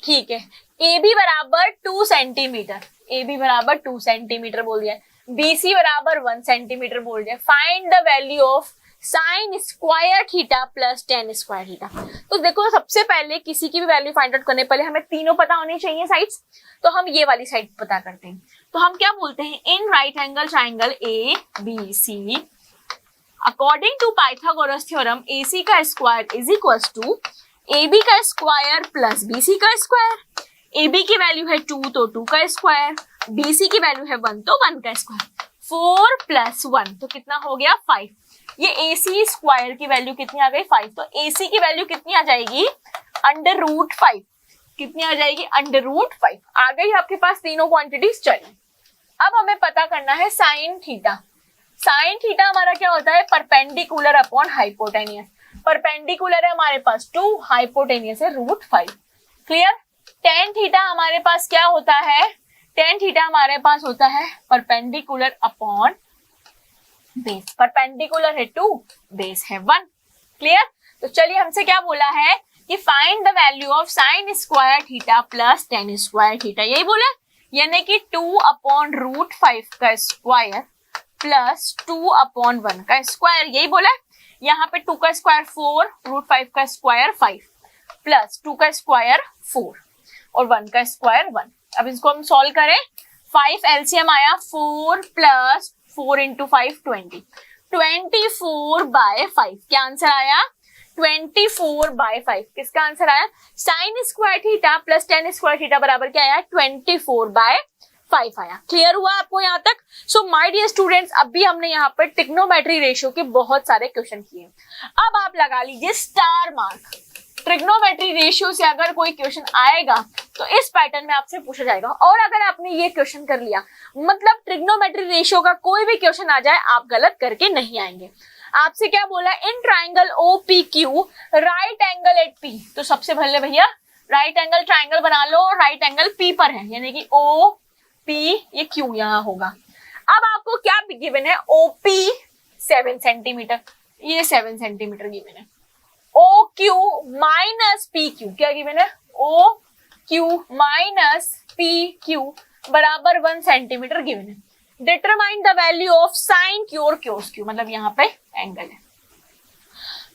ठीक है, AB बराबर 2 सेंटीमीटर, AB बराबर 2 सेंटीमीटर बोल दिया है। BC बराबर 1 सेंटीमीटर बोल दिया है। Find the value of sine square theta plus ten square theta. तो देखो, सबसे पहले किसी की भी वैल्यू फाइंड आउट करने पहले हमें तीनों पता होनी चाहिए साइड्स। तो हम ये वाली साइड पता करते हैं। तो हम क्या बोलते हैं? In right angle triangle ABC according to Pythagoras theorem AC का square is equal to AB का स्क्वायर प्लस BC का स्क्वायर। AB की वैल्यू है 2, तो 2 का स्क्वायर। BC की वैल्यू है 1, तो 1 का स्क्वायर। 4 + 1 तो कितना हो गया? 5। ये AC स्क्वायर की वैल्यू कितनी आ गई? 5। तो AC की वैल्यू कितनी आ जाएगी? √5। कितनी आ जाएगी? √5 आ गई आपके पास तीनों क्वांटिटीज। चलिए अब हमें पता करना है साइन थीटा। साइन थीटा हमारा क्या होता है? Perpendicular upon hypotenuse. परपेंडिकुलर है हमारे पास 2, हाइपोटेनियस है √5। क्लियर? टेन थीटा हमारे पास क्या होता है? टेन थीटा हमारे पास होता है परपेंडिकुलर अपॉन बेस। परपेंडिकुलर है 2, बेस है 1। क्लियर? तो चलिए हमसे क्या बोला है कि find the value of sine square theta plus ten square theta. यही बोला, यानी कि 2/√5 का स्क्वायर प्लस 2/1 का स्क्वायर, यही बोला है। यहाँ पे 2 का स्क्वायर 4, √5 का स्क्वायर 5 प्लस 2 का स्क्वायर 4 और 1 का स्क्वायर 1। अब इसको हम सॉल्व करें, 5 एलसीएम आया 4 प्लस 4 इंटू 5 20, 24/5। क्या आंसर आया? 24/5। किसका आंसर आया? Sign square theta plus ten square theta बराबर क्या आया? 24/5 आया। क्लियर हुआ आपको यहाँ तक? सो माय डियर स्टूडेंट्स, अभी हमने यहाँ पर ट्रिग्नोमेट्री रेशियो के बहुत सारे क्वेश्चन किए। अब आप लगा लीजिए स्टार मार्क। ट्रिग्नोमेट्री रेशियो से अगर कोई क्वेश्चन आएगा तो इस पैटर्न में आपसे पूछा जाएगा, और अगर आपने ये क्वेश्चन कर लिया मतलब ट्रिग्नोमेट्री रेशियो का कोई भी क्वेश्चन आ जाए आप गलत करके नहीं आएंगे। आपसे क्या बोला? In triangle OPQ right angle at P। तो सबसे पहले भैया राइट एंगल ट्राइंगल बना लो, राइट एंगल P पर है, यानी कि OP ये Q यहाँ होगा। अब आपको क्या गिवन है? OP 7 सेंटीमीटर, ये 7 सेंटीमीटर गिवन है। OQ माइनस PQ क्या गिवन है? OQ माइनस PQ बराबर 1 सेंटीमीटर गिवन है। Determine the value of sine Q और cos Q, मतलब यहाँ पे एंगल है।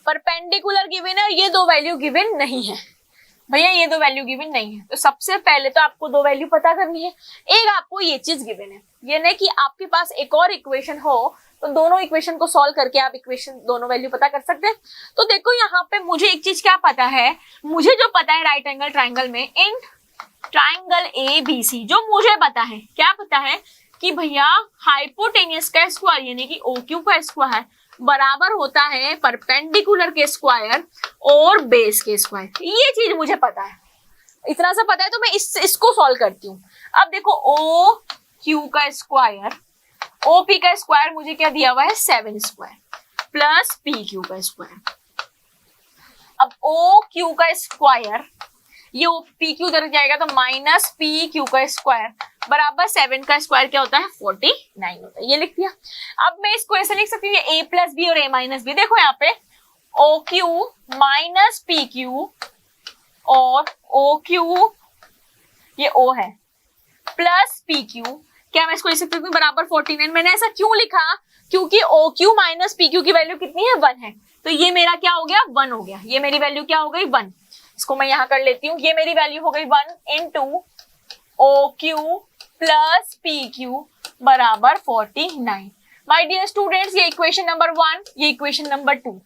परपेंडिकुलर गिवन है, ये दो वैल्यू गिवन नहीं है भैया, ये दो वैल्यू गिवन नहीं है। तो सबसे पहले तो आपको दो वैल्यू पता करनी है। एक आपको ये चीज गिवन है, ये नहीं कि आपके पास एक और इक्वेशन हो तो दोनों इक्वेशन को सॉल्व करके आप इक्वेशन दोनों वैल्यू पता कर सकते हैं। तो देखो यहाँ पे मुझे एक चीज क्या पता है, मुझे जो पता है राइट एंगल ट्राइंगल में इन ट्राइंगल ABC जो मुझे पता है, क्या पता है कि भैया हाइपोटेनियस का स्क्वायर यानी कि OQ का स्क्वायर बराबर होता है परपेंडिकुलर के स्क्वायर और बेस के स्क्वायर। ये चीज मुझे पता है, इतना सा पता है, तो मैं इसको सॉल्व करती हूँ। अब देखो OQ का स्क्वायर, OP का स्क्वायर मुझे क्या दिया हुआ है? 7 स्क्वायर प्लस PQ का स्क्वायर। अब OQ का स्क्वायर, ये PQ उधर जाएगा तो माइनस PQ का स्क्वायर बराबर 7 का स्क्वायर क्या होता है? 49 होता है। ये लिख दिया। अब मैं इसको ऐसे लिख सकती हूँ, ये A प्लस बी और A माइनस बी। देखो यहाँ पे OQ माइनस PQ और OQ ये O है प्लस PQ, क्या मैं इसको लिख सकती हूँ बराबर 49। मैंने ऐसा क्यों लिखा? क्योंकि OQ माइनस PQ की वैल्यू कितनी है? 1 है। तो ये मेरा क्या हो गया? 1 हो गया। ये मेरी वैल्यू क्या हो गई? 1। इसको मैं यहाँ कर लेती हूँ, ये मेरी वैल्यू हो गई 1 इंटू OQ प्लस PQ बराबर 49। माय डियर स्टूडेंट्स, ये इक्वेशन नंबर 1, ये इक्वेशन नंबर 2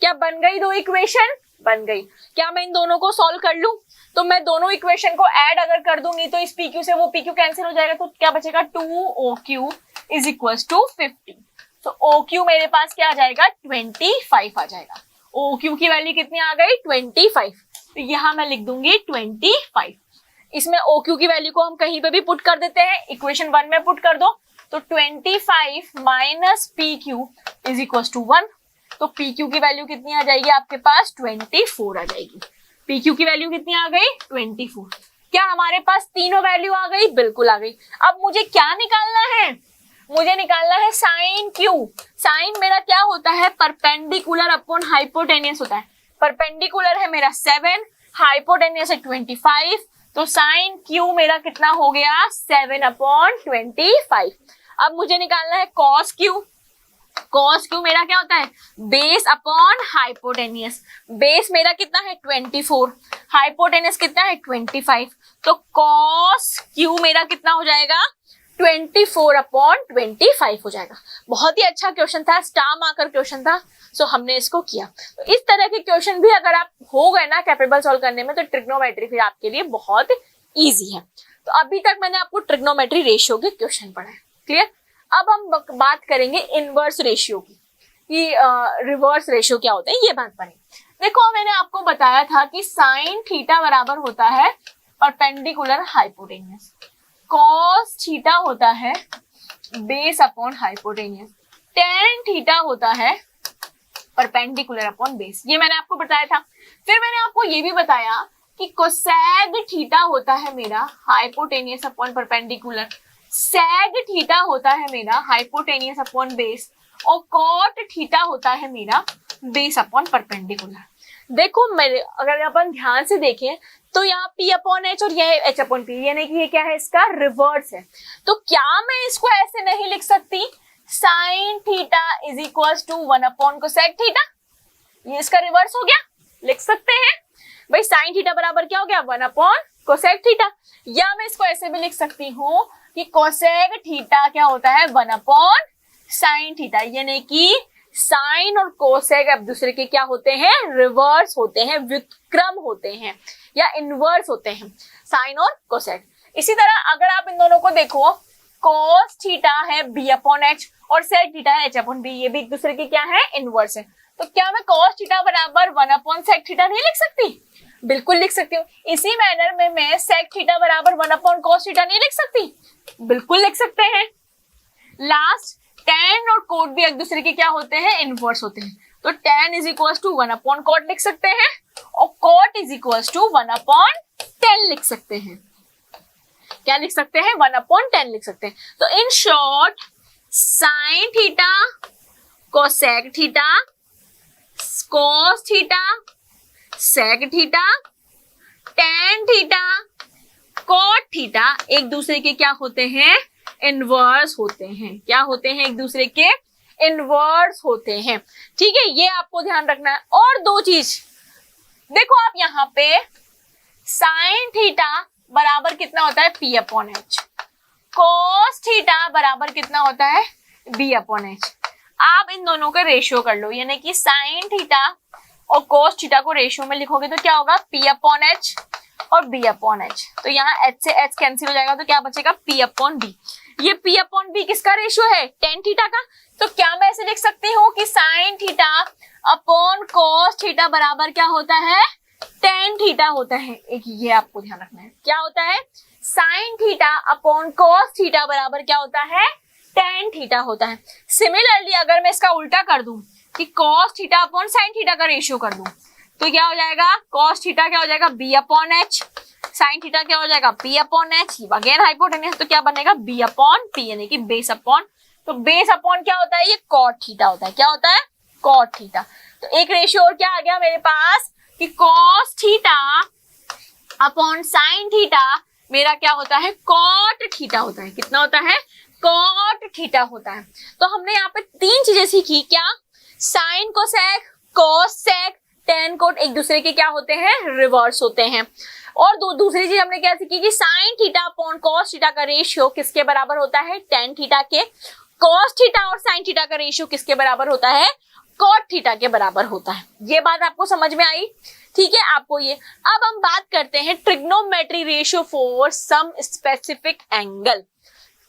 क्या बन गई? दो इक्वेशन बन गई। क्या मैं इन दोनों को सॉल्व कर लूं? तो मैं दोनों इक्वेशन को ऐड अगर कर दूंगी तो इस PQ से वो PQ कैंसिल हो जाएगा, तो क्या बचेगा? 2OQ is equal to 50। तो OQ मेरे पास क्या आ जाएगा? 25 आ जाएगा। OQ की वैल्यू कितनी आ गई? 25। तो यहाँ मैं लिख दूंगी 25। इसमें OQ की वैल्यू को हम कहीं पे भी पुट कर देते हैं, इक्वेशन 1 में पुट कर दो तो 25 minus PQ is equal to 1। तो PQ की वैल्यू कितनी आ जाएगी आपके पास? 24 आ जाएगी। PQ की वैल्यू कितनी आ गई? 24। क्या हमारे पास तीनों वैल्यू आ गई? बिल्कुल आ गई। अब मुझे क्या निकालना है? मुझे निकालना है साइन Q। साइन मेरा क्या होता है? परपेंडिकुलर अपॉन हाइपोटेनियस होता है। परपेंडिकुलर है मेरा 7, हाइपोटेनियस है 25, तो साइन Q मेरा कितना हो गया? 7/25। अब मुझे निकालना है कॉस Q। कॉस Q मेरा क्या होता है? Base upon hypotenuse. बेस मेरा कितना है? 24, हाइपोटेनियस कितना है? 25। तो कॉस Q मेरा कितना हो जाएगा? 24/25 हो जाएगा। बहुत ही अच्छा क्वेश्चन था, स्टार मार्कर क्वेश्चन था, सो हमने इसको किया। तो इस तरह के क्वेश्चन भी अगर आप हो गए ना कैपेबल सॉल्व करने में, तो ट्रिग्नोमेट्री फिर आपके लिए बहुत इजी है। तो अभी तक मैंने आपको ट्रिग्नोमेट्री रेशियो के क्वेश्चन पढ़ाए, क्लियर। अब हम बात करेंगे इनवर्स रेशियो की, कि रिवर्स रेशियो क्या होता है, ये बात बनी। देखो मैंने आपको बताया था कि साइन थीटा बराबर होता है परपेंडिकुलर हाइपोटेनियस, कॉस थीटा होता है base upon hypotenuse, tan theta होता है परपेंडिकुलर अपॉन बेस। ये मैंने आपको बताया था। फिर मैंने आपको ये भी बताया कि कोसेग थीटा होता है मेरा हाइपोटेनियस अपॉन परपेंडिकुलर, सेग थीटा होता है मेरा हाइपोटेनियस अपॉन बेस, और कॉट थीटा होता है मेरा बेस अपॉन परपेंडिकुलर। देखो मेरे अगर अपन ध्यान से देखें तो यहाँ P अपॉन H और ये H अपॉन P, यानी कि ये क्या है, इसका रिवर्स है। तो क्या मैं इसको ऐसे नहीं लिख सकती, sine theta is equal to 1 upon cosec theta, ये इसका रिवर्स हो गया, लिख सकते हैं भाई साइन थीटा बराबर क्या हो गया, 1 अपॉन कोसेक थीटा। या मैं इसको ऐसे भी लिख सकती हूँ कि कोसेक थीटा क्या होता है, 1 अपॉन साइन थीटा, यानी कि साइन और कोसेक अब दूसरे के क्या होते हैं, रिवर्स होते हैं, व्युत्क्रम होते हैं या इनवर्स होते हैं, साइन और कोसेक। इसी तरह अगर आप इन दोनों को देखो, cos थीटा है b अपॉन h और sec थीटा है h अपॉन b, ये भी एक दूसरे के क्या है, इनवर्स है। तो क्या मैं cos थीटा बराबर 1 अपॉन sec थीटा नहीं लिख सकती, बिल्कुल लिख सकती हूँ। इसी मैनर में मैं sec थीटा बराबर 1 अपॉन cos थीटा नहीं लिख सकती, बिल्कुल लिख सकते हैं। लास्ट tan और cot भी एक दूसरे के क्या होते हैं, इनवर्स होते हैं। तो tan is equal to 1 upon cot लिख सकते हैं और cot is equal to 1 upon 10 लिख सकते हैं। क्या लिख सकते हैं, 1 अपॉन 10 लिख सकते हैं। तो in short sine theta, cosec theta, cos theta, sec theta, tan theta, cot theta एक दूसरे के क्या होते हैं, इनवर्स होते हैं। क्या होते हैं, एक दूसरे के इनवर्स होते हैं। ठीक है, ये आपको ध्यान रखना है। और दो चीज देखो, आप यहाँ पे साइन थीटा बराबर कितना होता है, P upon H, cos theta बराबर कितना होता है, B अपॉन H। आप इन दोनों का रेशियो कर लो, यानी कि साइन थीटा और cos थीटा को रेशियो में लिखोगे तो क्या होगा, P अपॉन H और B अपॉन H। तो यहाँ H से H कैंसिल हो जाएगा, तो क्या बचेगा, P अपॉन B। ये P अपॉन B किसका रेशियो है, tan थीटा का। तो क्या मैं ऐसे लिख सकती हूँ कि sine theta upon cos theta बराबर क्या होता है, tan थीटा होता है। एक ये आपको ध्यान रखना है, क्या होता है, sine theta upon cos theta बराबर क्या होता है, tan थीटा होता है। सिमिलरली अगर मैं इसका उल्टा कर दूं कि cos theta upon sine theta का रेशियो कर दूं, तो क्या हो जाएगा, cos थीटा क्या हो जाएगा, B upon H, sine theta क्या हो जाएगा, P upon H, again hypotenuse, तो क्या बनेगा, B अपॉन P, यानी कि बेस अपॉन। तो बेस अपॉन क्या होता है, ये cot थीटा होता है। क्या होता है, cot थीटा। तो एक रेशियो और क्या आ गया मेरे पास कि cos theta upon sine theta मेरा क्या होता है, cot थीटा होता है। कितना होता है, cot थीटा होता है। तो हमने यहाँ पे तीन चीजें सीखी, क्या, साइन कोसेक, cos सेक, tan कोट एक दूसरे के क्या होते हैं, रिवर्स होते हैं। और दूसरी चीज हमने क्या सीखी कि sine theta upon cos theta का रेशियो किसके बराबर होता है, tan थीटा के। cos थीटा और साइन थीटा का रेशियो किसके बराबर होता है, cot थीटा के बराबर होता है। ये बात आपको समझ में आई, ठीक है आपको ये। अब हम बात करते हैं trigonometry ratio for some specific angle.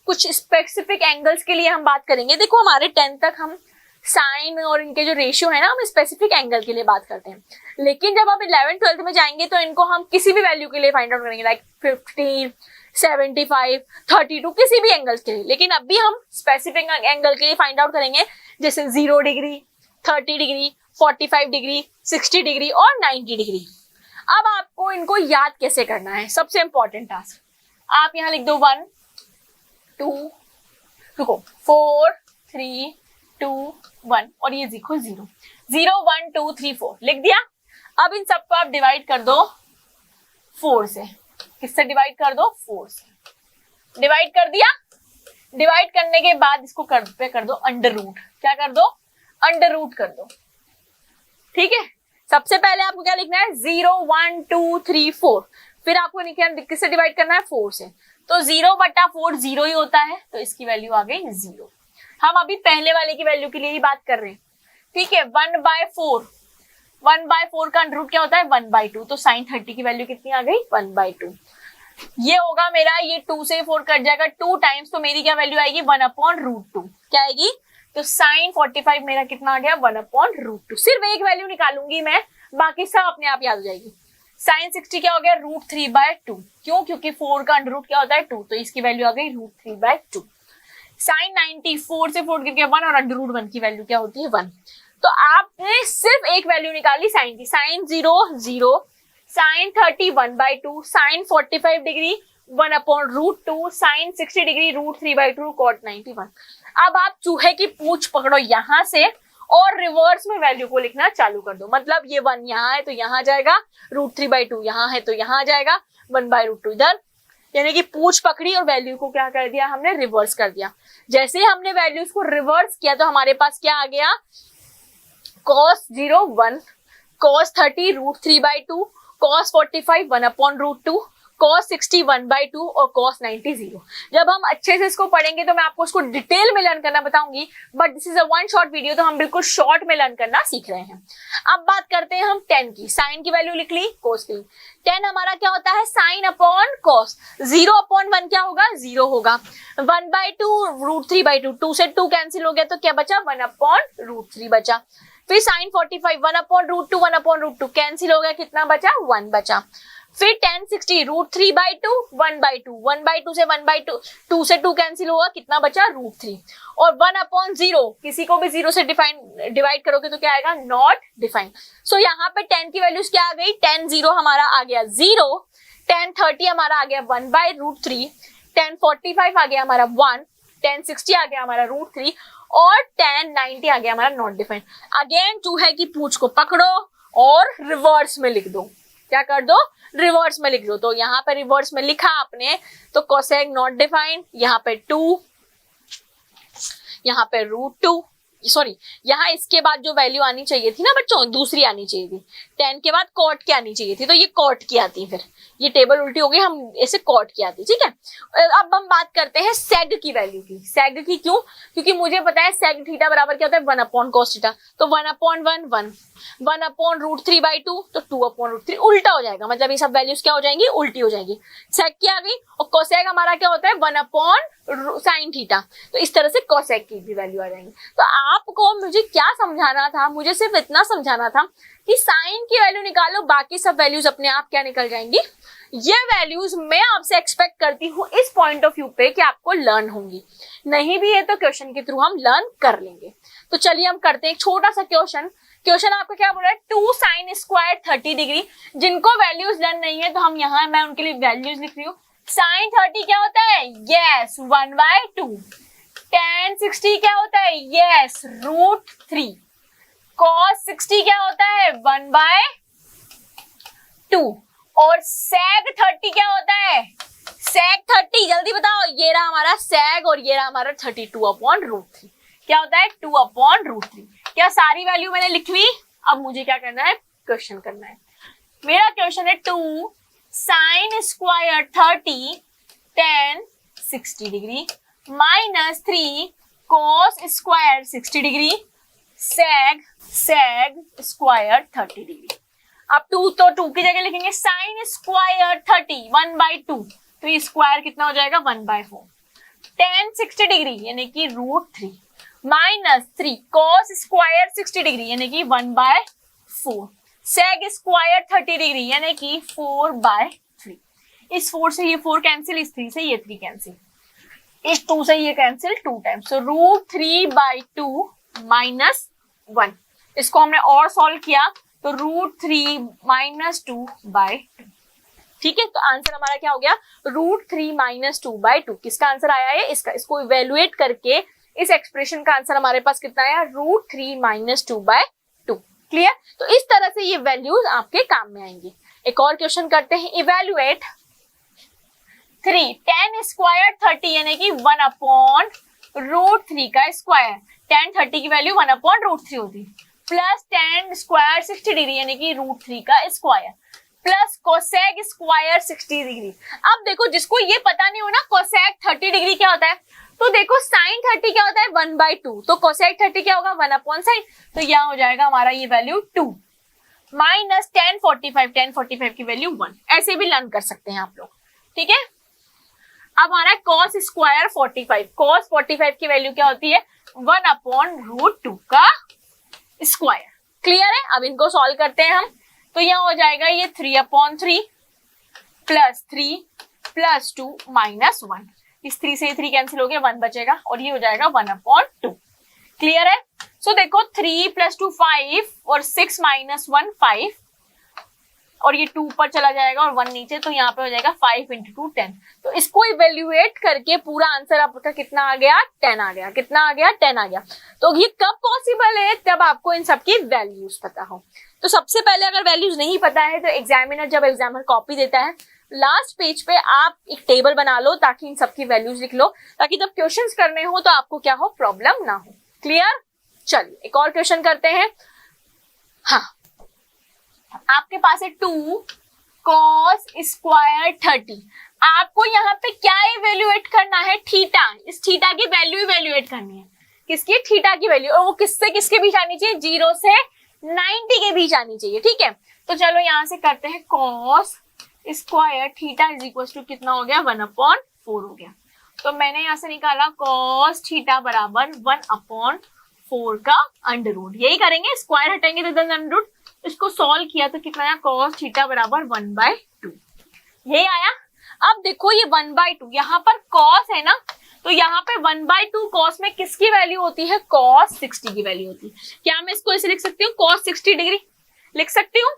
कुछ स्पेसिफिक एंगल्स के लिए हम बात करेंगे। देखो हमारे 10 तक हम साइन और इनके जो रेशियो है ना, हम स्पेसिफिक एंगल के लिए बात करते हैं। लेकिन जब हम 11th 12th में जाएंगे तो इनको हम किसी भी वैल्यू के लिए फाइंड आउट करेंगे, लाइक 15, 75, 32, किसी भी एंगल के लिए। लेकिन अभी हम स्पेसिफिक एंगल के लिए फाइंड आउट करेंगे, जैसे 0 डिग्री, 30 डिग्री, 45 डिग्री, 60 डिग्री और 90 डिग्री। अब आपको इनको याद कैसे करना है, सबसे इंपॉर्टेंट टास्क। आप यहाँ लिख दो 1 2 रुको 4 3 2 1 और ये लिखो 0 0 1 2 3 4 लिख दिया। अब इन सबको आप डिवाइड कर दो 4 से। किससे डिवाइड कर दो, 4 से डिवाइड कर दिया। डिवाइड करने के बाद इसको कर दो अंडर रूट। क्या कर दो, अंडर रूट कर दो। ठीक है, सबसे पहले आपको क्या लिखना है, 0 1 2 3 4। फिर आपको किससे डिवाइड करना है, 4 से। तो 0/4 0 ही होता है, तो इसकी वैल्यू आ गई 0। हम अभी पहले वाले की वैल्यू के लिए ही बात कर रहे हैं। ठीक है, 1/4 1/4 का अंडर रूट क्या होता है, 1/2। तो साइन 30 की वैल्यू कितनी आ गई, 1/2। ये होगा मेरा, ये 2 से 4 कट जाएगा 2 टाइम्स, तो मेरी क्या वैल्यू आएगी, 1/√2। क्या आएगी, तो साइन 45 मेरा कितना आ गया, 1/√2। सिर्फ एक वैल्यू निकालूंगी मैं, बाकी सब अपने आप याद हो जाएगी। साइन 60 क्या हो गया, √3/2। क्यों, क्योंकि 4 का अंडर रूट क्या होता है 2, तो इसकी वैल्यू आ गई √3/2। साइन 90 4 से 4 गिर 1 और अंडर रूट 1 की वैल्यू क्या होती है, 1। तो आपने सिर्फ एक वैल्यू निकाली साइन की, sine 0 0, sine 30 1/2, sine 45 degree 1/√2, sine 60 degree √3/2, cot 90 1। अब आप चूहे की पूंछ पकड़ो यहां से और रिवर्स में वैल्यू को लिखना चालू कर दो। मतलब ये 1 यहाँ है तो यहाँ जाएगा, √3/2 यहाँ है तो यहाँ जाएगा, 1/√2 इधर। यानी कि पूछ पकड़ी और वैल्यू को क्या कर दिया हमने, रिवर्स कर दिया। जैसे ही हमने वैल्यूज को रिवर्स किया तो हमारे पास क्या आ गया, cos 0 1, cos 30 √3/2, cos 45 1/√2, cos 60 1/2 और cos 90 0। जब हम अच्छे से इसको पढ़ेंगे तो मैं आपको इसको डिटेल में लर्न करना बताऊंगी, but this is a one short video, तो हम बिल्कुल शॉर्ट में लर्न करना सीख रहे हैं। अब बात करते हैं हम tan की। साइन की वैल्यू लिख ली, cos की। tan हमारा क्या होता है, साइन अपॉन cos। 0/1 क्या होगा, 0 होगा। 1/2 √3/2, 2 से 2 कैंसिल हो गया तो क्या बचा, 1/√3 बचा। फिर साइन 45 1/√2 1/√2 कैंसिल हो गया, कितना बचा, 1 बचा। फिर tan 60 √3/2 1/2, 1/2 से 1/2, 2 से 2 कैंसिल होगा, कितना बचा, √3। और 1/0, किसी को भी 0 से डिवाइड करोगे तो क्या आएगा, नॉट डिफाइंड। सो यहाँ पे tan की वैल्यूज क्या आ गई, tan 0 हमारा आ गया 0, tan 30 हमारा आ गया 1/√3, tan 45 आ गया हमारा 1, tan 60 आ गया हमारा √3 और tan 90 आ गया हमारा नॉट डिफाइंड। अगेन टू है कि पूछ को पकड़ो और रिवर्स में लिख दो। क्या कर दो, रिवर्स में लिख दो। तो यहाँ पे रिवर्स में लिखा आपने तो कोसेक नॉट डिफाइंड, यहाँ पे 2, यहाँ पे √2, सॉरी यहाँ इसके बाद जो वैल्यू आनी चाहिए थी ना बच्चों, दूसरी आनी चाहिए थी। tan के बाद cot की आनी चाहिए थी, तो ये cot की आती, फिर ये टेबल उल्टी हो गई, हम ऐसे cot की आती, ठीक है। अब हम बात करते हैं seg की वैल्यू की। seg की क्यों, क्योंकि मुझे पता है seg थीटा बराबर क्या होता है, 1/cos थीटा। तो 1/1 1, 1/√3/2 तो 2/√3, उल्टा हो जाएगा। मतलब ये सब वैल्यूज क्या हो जाएंगी, उल्टी हो जाएगी। sec की आ गई और cosec हमारा क्या होता है, 1/sin थीटा। तो इस तरह से cosec की भी वैल्यू आ जाएंगी। तो आपको मुझे क्या समझाना था, मुझे सिर्फ इतना समझाना था कि साइन की वैल्यू निकालो, बाकी सब वैल्यूज अपने आप क्या निकल जाएंगी। ये वैल्यूज मैं आपसे एक्सपेक्ट करती हूँ इस पॉइंट ऑफ व्यू पे कि आपको लर्न होंगी, नहीं भी है तो क्वेश्चन के थ्रू हम लर्न कर लेंगे। तो चलिए हम करते हैं एक छोटा सा क्वेश्चन। क्वेश्चन आपका क्या बोल रहा है, 2 sin स्क्वायर 30 डिग्री। जिनको वैल्यूज लर्न नहीं है तो हम यहाँ, मैं उनके लिए वैल्यूज लिख रही हूँ। sin 30 क्या होता है, यस 1/2। tan 60 क्या होता है, यस √3। cos 60 क्या होता है, 1/2। और sec 30 क्या होता है, sec 30 जल्दी बताओ, ये रहा हमारा sec और ये रहा हमारा 32/√3। क्या होता है, 2/√3। क्या सारी वैल्यू मैंने लिख ली। अब मुझे क्या करना है, क्वेश्चन करना है। मेरा क्वेश्चन है 2 sin square 30 tan 60 degree -3 cos square 60 degree sec square 30 degree. अब 2 तो 2 की जगह लिखेंगे sin स्क्वायर 30 1/2, 3 स्क्वायर कितना हो जाएगा, 1/4। tan 60 डिग्री यानी कि √3 -3 cos स्क्वायर 60 डिग्री यानी कि 1/4, sec स्क्वायर 30 डिग्री यानी कि 4/3। इस 4 से ये 4 कैंसिल, इस 3 से ये 3 कैंसिल, इस 2 से ये कैंसिल 2 टाइम्स, तो √3/2 -1। इसको हमने और सॉल्व किया तो √3 -2/2। ठीक है, तो आंसर हमारा क्या हो गया, √3 -2/2। किसका आंसर आया है, इसका। इसको इवेल्युएट करके इस एक्सप्रेशन का आंसर हमारे पास कितना आया, √3 -2/2। क्लियर। तो इस तरह से ये वैल्यूज आपके काम में आएंगी। एक और क्वेश्चन करते हैं, इवेल्युएट 3 tan स्क्वायर 30 यानी कि 1/√3 का स्क्वायर। tan 30 की वैल्यू 1/√3 होती, प्लस tan स्क्वायर 60 डिग्री यानी कि √3 का square, plus cosec square 60 degree. अब देखो, जिसको ये पता नहीं हो ना कोसेक 30 डिग्री क्या होता है, तो देखो साइन 30 क्या होता है, 1/2, तो कोसेक 30 क्या होगा, 1/sin। तो यहाँ हो जाएगा हमारा ये वैल्यू 2 माइनस tan 45 की वैल्यू 1। ऐसे भी लर्न कर सकते हैं आप लोग, ठीक है। अब हमारा cos स्क्वायर 45, cos 45 की वैल्यू क्या होती है, 1/√2 का स्क्वायर। क्लियर है। अब इनको सॉल्व करते हैं हम, तो यहाँ हो जाएगा ये 3/3 प्लस 3 प्लस 2 -1। इस 3 से 3 कैंसिल हो गया, 1 बचेगा और ये हो जाएगा 1/2। क्लियर है। सो देखो 3 + 2 5 और 6 - 1 5 और ये 2 ऊपर चला जाएगा और 1 नीचे, तो यहाँ पे हो जाएगा 5 × 2 10। तो इसको इवेल्युएट करके पूरा आंसर आपका कितना आ गया, 10 आ गया। कितना आ गया, 10 आ गया। तो ये कब पॉसिबल है, जब आपको इन सबकी वैल्यूज पता हो। तो सबसे पहले अगर वैल्यूज नहीं पता है तो एग्जामिनर जब एग्जामिनर कॉपी देता है लास्ट पेज पे आप एक टेबल बना लो ताकि इन सबकी वैल्यूज लिख लो, ताकि जब क्वेश्चंस करने हो तो आपको क्या हो, प्रॉब्लम ना हो। क्लियर? चलिए एक और क्वेश्चन करते हैं। हाँ, आपके पास है 2 cos स्क्वायर 30। आपको यहाँ पे क्या इवेल्युएट करना है, थीटा। इस थीटा की वैल्यू इवेल्युएट करनी है। किसकी? थीटा की वैल्यू। और वो किससे किसके बीच आनी चाहिए, 0 से 90 के बीच आनी चाहिए। ठीक है, तो चलो यहाँ से करते हैं cos square theta is equal to कितना हो गया, 1/4 हो गया। तो मैंने यहाँ से निकाला cos थीटा बराबर 1/4 का अंडर रूट। यही करेंगे, स्क्वायर हटेंगे तो अंडर रूट। इसको सॉल्व किया तो कितना आया, cos थीटा बराबर 1/2। यही आया। अब देखो ये 1/2, यहाँ पर cos है ना, तो यहाँ पे 1/2 cos में किसकी वैल्यू होती है, cos 60 की वैल्यू होती है। क्या मैं इसको ऐसे लिख सकती हूँ, cos 60 डिग्री लिख सकती हूँ?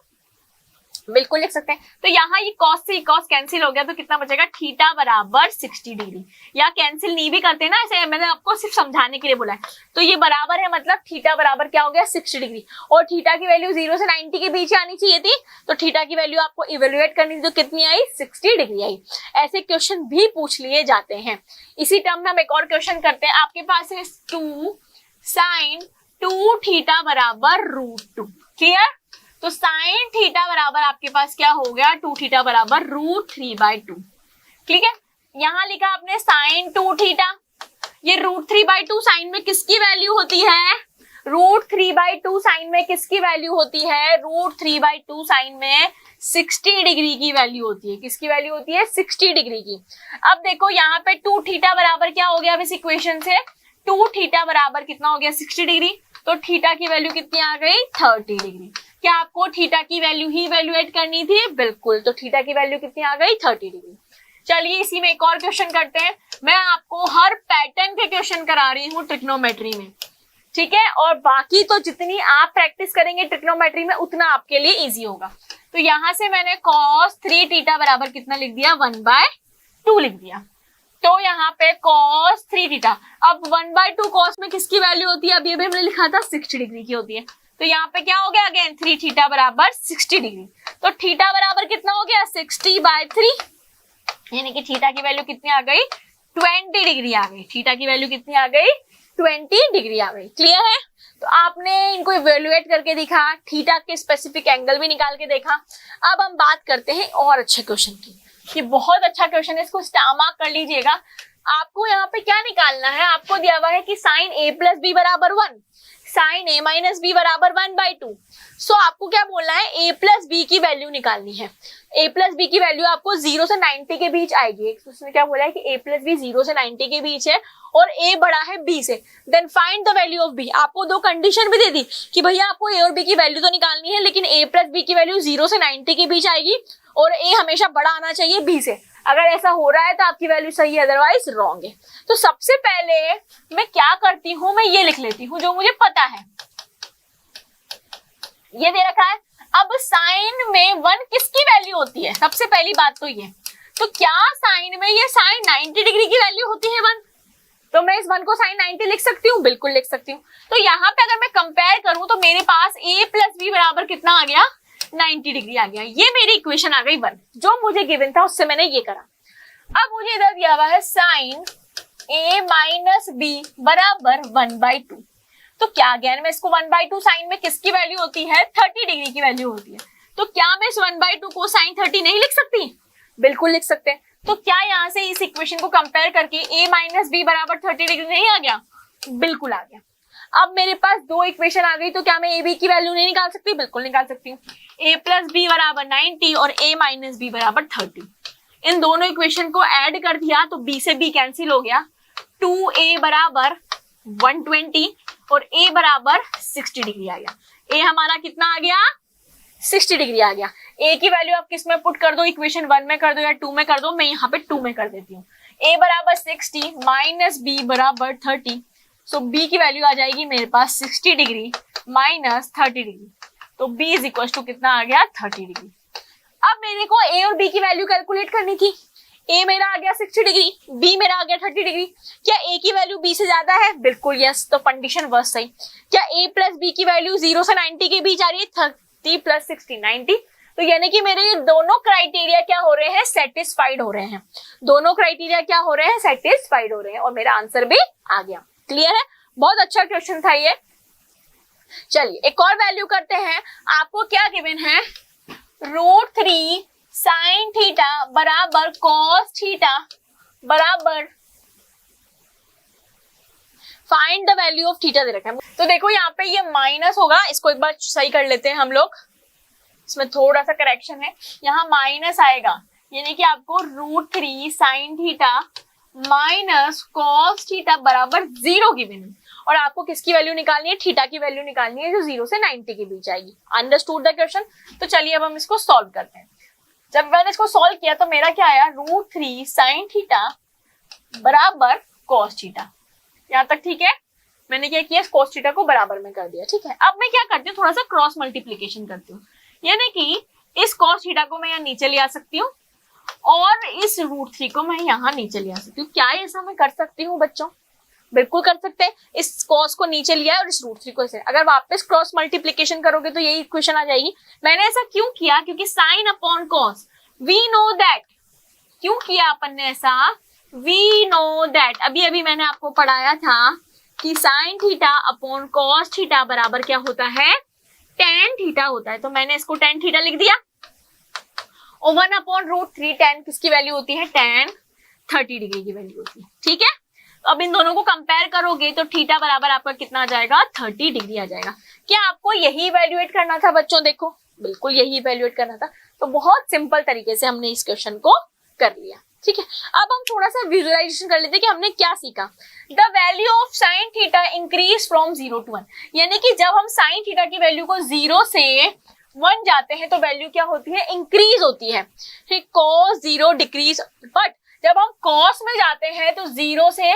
बिल्कुल लिख सकते हैं। तो यहाँ ये cos से cos कैंसिल हो गया, तो कितना बचेगा, थीटा बराबर 60 डिग्री। या कैंसिल नहीं भी करते ना, ऐसे मैंने आपको सिर्फ समझाने के लिए बोला है। तो ये बराबर है, मतलब थीटा बराबर क्या हो गया, 60 डिग्री। और थीटा की वैल्यू 0 से 90 के बीच आनी चाहिए थी, तो थीटा की वैल्यू आपको इवेल्युएट करनी थी, तो कितनी आई, 60 डिग्री आई। ऐसे क्वेश्चन भी पूछ लिए जाते हैं। इसी टर्म में हम एक और क्वेश्चन करते हैं। आपके पास है 2 sin 2 थीटा बराबर √2। क्लियर? तो साइन थीटा बराबर आपके पास क्या हो गया, 2 थीटा बराबर √3/2। ठीक है, यहां लिखा आपने साइन 2 थीटा। ये √3/2 साइन में किसकी वैल्यू होती है, √3/2 साइन में किसकी वैल्यू होती है, √3/2 साइन में 60 डिग्री की वैल्यू होती है। किसकी वैल्यू होती है, 60 डिग्री की। अब देखो यहाँ पे 2 थीटा बराबर क्या हो गया, अब इस इक्वेशन से 2 थीटा बराबर कितना हो गया, 60 डिग्री। तो थीटा की वैल्यू कितनी आ गई, 30 डिग्री। क्या आपको थीटा की वैल्यू ही इवेल्युएट करनी थी, बिल्कुल। तो थीटा की वैल्यू कितनी आ गई, 30 डिग्री। चलिए इसी में एक और क्वेश्चन करते हैं। मैं आपको हर पैटर्न के क्वेश्चन करा रही हूँ ट्रिग्नोमेट्री में, ठीक है, और बाकी तो जितनी आप प्रैक्टिस करेंगे ट्रिग्नोमेट्री में उतना आपके लिए इजी होगा। तो यहां से मैंने cos 3 थीटा बराबर कितना लिख दिया, 1/2 लिख दिया। तो यहाँ पे cos 3 थीटा, अब 1/2 cos में किसकी वैल्यू होती है, अब ये भी हमने लिखा था 60 डिग्री की होती है। तो यहाँ पे क्या हो गया, अगेन 3 थीटा बराबर 60 डिग्री। तो थीटा बराबर कितना हो गया, 60/3, यानी कि थीटा की वैल्यू कितनी आ गई, 20 डिग्री आ गई। थीटा की वैल्यू कितनी आ गई, 20 डिग्री आ गई। क्लियर है? तो आपने इनको इवेल्युएट करके दिखा, थीटा के स्पेसिफिक एंगल भी निकाल के देखा। अब हम बात करते हैं और अच्छे क्वेश्चन की। ये बहुत अच्छा क्वेश्चन है, इसको स्टार मार्क कर लीजिएगा। आपको यहाँ पे क्या निकालना है, आपको दिया हुआ है कि sine a + b = 1, sine a - b = 1/2। So आपको क्या बोलना है, a + b की वैल्यू निकालनी है। a + b की वैल्यू आपको 0 से 90 के बीच आएगी। उसने क्या बोला है कि a + b 0 से 90 के बीच है और a बड़ा है b से। Then find the value of b। आपको दो कंडीशन भी दे दी कि भैया आपको a और b की वैल्यू तो निकालनी है, लेकिन a + b की वैल्यू 0 से 90 के बीच आएगी और a हमेशा बड़ा आना चाहिए b से। अगर ऐसा हो रहा है तो आपकी वैल्यू सही है, अदरवाइज रॉन्ग है। तो सबसे पहले मैं क्या करती हूँ, मैं ये लिख लेती हूँ जो मुझे पता है। ये दे रखा है। अब साइन में 1 किसकी वैल्यू होती है, सबसे पहली बात तो ये। तो क्या साइन में ये साइन 90 डिग्री की वैल्यू होती है 1? तो मैं इस 1 को साइन 90 लिख सकती हूँ, बिल्कुल लिख सकती हूँ। तो यहाँ पे अगर मैं कंपेयर करूं तो मेरे पास a + b बराबर कितना आ गया, 90 डिग्री आ गया। ये मेरी इक्वेशन आ गई 1, जो मुझे गिवन था उससे मैंने ये करा। अब मुझे इधर दिया हुआ है साइन a - b बराबर 1/2। तो क्या अगेन मैं इसको 1/2 साइन में किसकी वैल्यू होती है, 30 डिग्री की वैल्यू होती है। तो क्या मैं इस 1/2 को साइन 30 नहीं लिख सकती, बिल्कुल लिख सकते हैं। तो क्या यहाँ से इस इक्वेशन को कंपेयर करके a - b बराबर 30 डिग्री नहीं आ गया, बिल्कुल आ गया। अब मेरे पास दो इक्वेशन आ गई, तो क्या मैं a b की वैल्यू नहीं निकाल सकती, बिल्कुल निकाल सकती हूँ। a + b बराबर 90 और a - b बराबर 30। इन दोनों इक्वेशन को ऐड कर दिया तो b से b कैंसिल हो गया। 2a बराबर 120 और a बराबर 60 डिग्री आ गया। a हमारा कितना आ गया, 60 डिग्री आ गया। a की वैल्यू आप किस में पुट कर दो, इक्वेशन 1 में कर दो या 2 में कर दो, मैं यहाँ पे 2 में कर देती हूँ। a बराबर 60 माइनस b बराबर 30। सो b की वैल्यू आ जाएगी मेरे पास 60 डिग्री माइनस 30 डिग्री। तो b इज इक्वल टू कितना आ गया, 30 डिग्री। अब मेरे को ए और बी की वैल्यू कैलकुलेट करनी थी। ए मेरा आ गया 60 डिग्री, बी मेरा आ गया 30 डिग्री। क्या ए की वैल्यू बी से ज्यादा है? बिल्कुल यस, तो कंडीशन बस सही। क्या ए प्लस बी की वैल्यू 0 से 90 के बीच आ रही है? 30 प्लस 60 90। तो यानी कि मेरे ये दोनों क्राइटेरिया क्या हो रहे हैं? सेटिस्फाइड हो रहे हैं। दोनों क्राइटेरिया क्या हो रहे हैं? सेटिस्फाइड हो रहे हैं, और मेरा आंसर भी आ गया। क्लियर है? बहुत अच्छा क्वेश्चन था ये। चलिए एक और वैल्यू करते हैं। आपको क्या गिवन है? √3 sin थीटा बराबर cos थीटा बराबर find the value of theta दे रखा है। तो देखो यहाँ पे ये माइनस होगा, इसको एक बार सही कर लेते हैं हम लोग। इसमें थोड़ा सा करेक्शन है, यहाँ माइनस आएगा, यानी कि आपको √3 sin theta minus cos theta बराबर 0 गिवन है। और आपको किसकी वैल्यू निकालनी है? थीटा की वैल्यू निकालनी है, जो 0 से 90 के बीच आएगी। Understood the question? तो चलिए अब हम इसको सॉल्व करते हैं। जब मैंने इसको सॉल्व किया तो मेरा क्या आया? √3 sin थीटा बराबर cos थीटा। यहाँ तक ठीक है? मैंने क्या किया? cos थीटा को बराबर में कर दिया। ठीक है, अब मैं क्या करती हूँ? थोड़ा सा क्रॉस मल्टीप्लीकेशन करती हूँ, यानी कि इस cos थीटा को मैं यहाँ नीचे ले आ सकती हूँ और इस √3 को मैं यहाँ नीचे ले आ सकती हूँ। क्या ऐसा मैं कर सकती हूँ बच्चों? बिल्कुल कर सकते हैं। इस cos को नीचे लिया और इस √3 को ऐसे, अगर वापस क्रॉस मल्टीप्लीकेशन करोगे तो यही इक्वेशन आ जाएगी। मैंने ऐसा क्यों किया? क्योंकि sine upon cos, we know that. क्यों किया अपन ने ऐसा? वी नो दैट, अभी अभी मैंने आपको पढ़ाया था कि sine theta upon cos theta बराबर क्या होता है? tan थीटा होता है। तो मैंने इसको tan थीटा लिख दिया, और 1 अपॉन √3 tan किसकी वैल्यू होती है? tan 30 डिग्री की वैल्यू होती है। ठीक है, अब इन दोनों को कंपेयर करोगे तो थीटा बराबर आपका कितना आ जाएगा? 30 डिग्री आ जाएगा। क्या आपको यही इवैल्यूएट करना था बच्चों? देखो बिल्कुल यही इवैल्यूएट करना था। तो बहुत सिंपल तरीके से हमने इस क्वेश्चन को कर लिया। ठीक है, अब हम थोड़ा सा विजुअलाइजेशन कर लेते हैं कि हमने क्या सीखा। The value of sine theta increase from 0 to 1, यानी कि जब हम साइन थीटा की वैल्यू को 0 से 1 जाते हैं तो वैल्यू क्या होती है? इंक्रीज होती है। ठीक, cos 0 डिक्रीज, बट जब हम cos में जाते हैं तो 0 से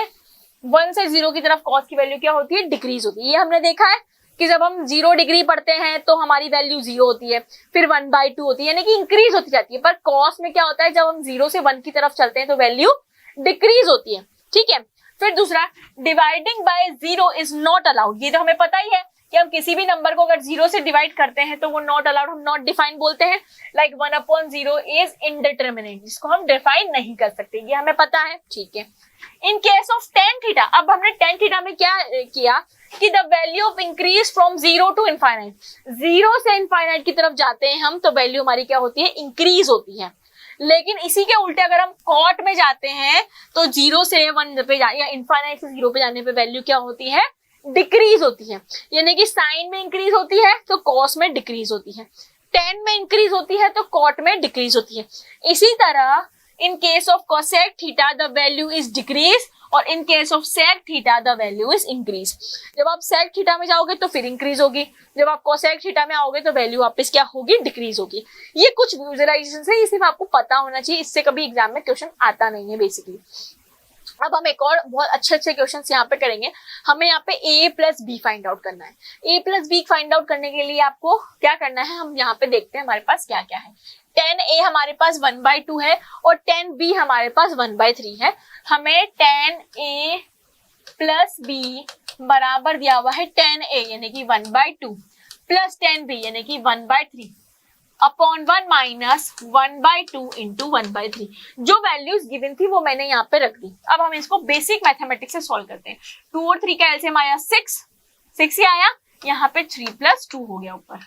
1 से 0 की तरफ cos की वैल्यू क्या होती है? डिक्रीज होती है। ये हमने देखा है कि जब हम 0 डिग्री पढ़ते हैं तो हमारी वैल्यू 0 होती है, फिर 1/2 होती है, यानी कि इंक्रीज होती जाती है। पर cos में क्या होता है? जब हम 0 से 1 की तरफ चलते हैं तो वैल्यू डिक्रीज होती है। ठीक है, फिर दूसरा, dividing by 0 is not allowed. ये तो हमें पता ही है कि हम किसी भी नंबर को अगर 0 से डिवाइड करते हैं तो वो नॉट अलाउड, हम नॉट डिफाइन बोलते हैं। लाइक 1/0 इज इनडिटरमिनेट, जिसको हम डिफाइन नहीं कर सकते, ये हमें पता है। ठीक है, in case of tan theta, अब हमने tan थीटा में क्या किया कि the value of increase from 0 to infinite, 0 से इनफाइनाइट की तरफ जाते हैं हम तो वैल्यू हमारी क्या होती है? इंक्रीज होती है। लेकिन इसी के उल्टे अगर हम cot में जाते हैं तो 0 से 1 पे या इनफाइनाइट से 0 पे जाने पे वैल्यू क्या होती है? डिक्रीज होती है। यानी कि साइन में इंक्रीज होती है तो cos में डिक्रीज होती है, tan में इंक्रीज होती है तो cot में डिक्रीज होती है। इसी तरह in case of cosec theta the value is decrease, और in case of sec theta the value is increase। जब आप sec theta में जाओगे तो फिर इंक्रीज होगी, जब आप cosec theta में आओगे तो वैल्यू वापस क्या होगी? डिक्रीज होगी। ये कुछ विजुअलाइजेशन है, ये सिर्फ आपको पता होना चाहिए, इससे कभी एग्जाम में क्वेश्चन आता नहीं है बेसिकली। अब हम एक और बहुत अच्छे क्वेश्चन यहाँ पे करेंगे। हमें यहाँ पे a plus B find out करना है। a plus B find out करने के लिए आपको क्या करना है? हम यहाँ पे देखते हैं हमारे पास क्या क्या है। tan a हमारे पास 1/2 है और tan b हमारे पास 1/3 है। हमें tan a प्लस b बराबर दिया हुआ है tan a यानी कि 1/2 प्लस tan b यानी कि 1/3 अपॉन 1 माइनस 1/2 इंटू 1/3। जो वैल्यूज गिवन थी वो मैंने यहाँ पे रख दी। अब हम इसको बेसिक मैथमेटिक्स से सॉल्व करते हैं। 2 और 3 का एलसीएम आया 6 ही आया, यहाँ पे 3 + 2 हो गया ऊपर।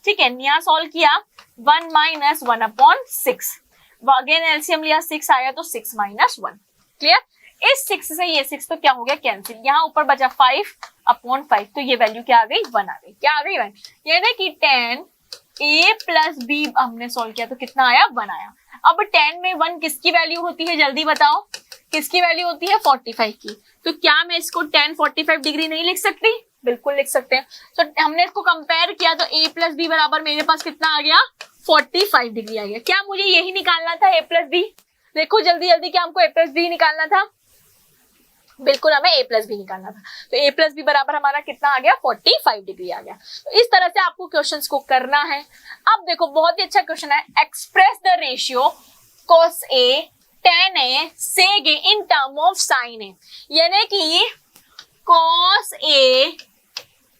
ठीक है, यहाँ सॉल्व किया 1 माइनस 1/6, अगेन एलसीएम लिया 6 आया तो 6 - 1। क्लियर? इस 6 से ये 6 तो क्या हो गया? कैंसिल। यहाँ ऊपर बचा 5/5, तो ये वैल्यू क्या आ गई? 1 आ गई। क्या आ गई? 1। यानी कि tan a प्लस b हमने सॉल्व किया तो कितना आया? 1 आया। अब tan में 1 किसकी वैल्यू होती है? जल्दी बताओ, किसकी वैल्यू होती है? 45 की। तो क्या मैं इसको tan 45 डिग्री नहीं लिख सकती? बिल्कुल लिख सकते हैं। तो हमने इसको कंपेयर किया तो a प्लस बी बराबर मेरे पास कितना आ गया? 45 डिग्री आ गया। क्या मुझे यही निकालना था? a plus B. देखो जल्दी जल्दी, क्या हमको a प्लस बी निकालना था? बिल्कुल हमें a प्लस बी निकालना था, तो a प्लस बी बराबर हमारा कितना आ गया 45 डिग्री आ गया। तो इस तरह से आपको क्वेश्चंस को करना है। अब देखो बहुत ही अच्छा क्वेश्चन है, express the ratio cos a tan a seg a in term of sin a, यानी कि cos a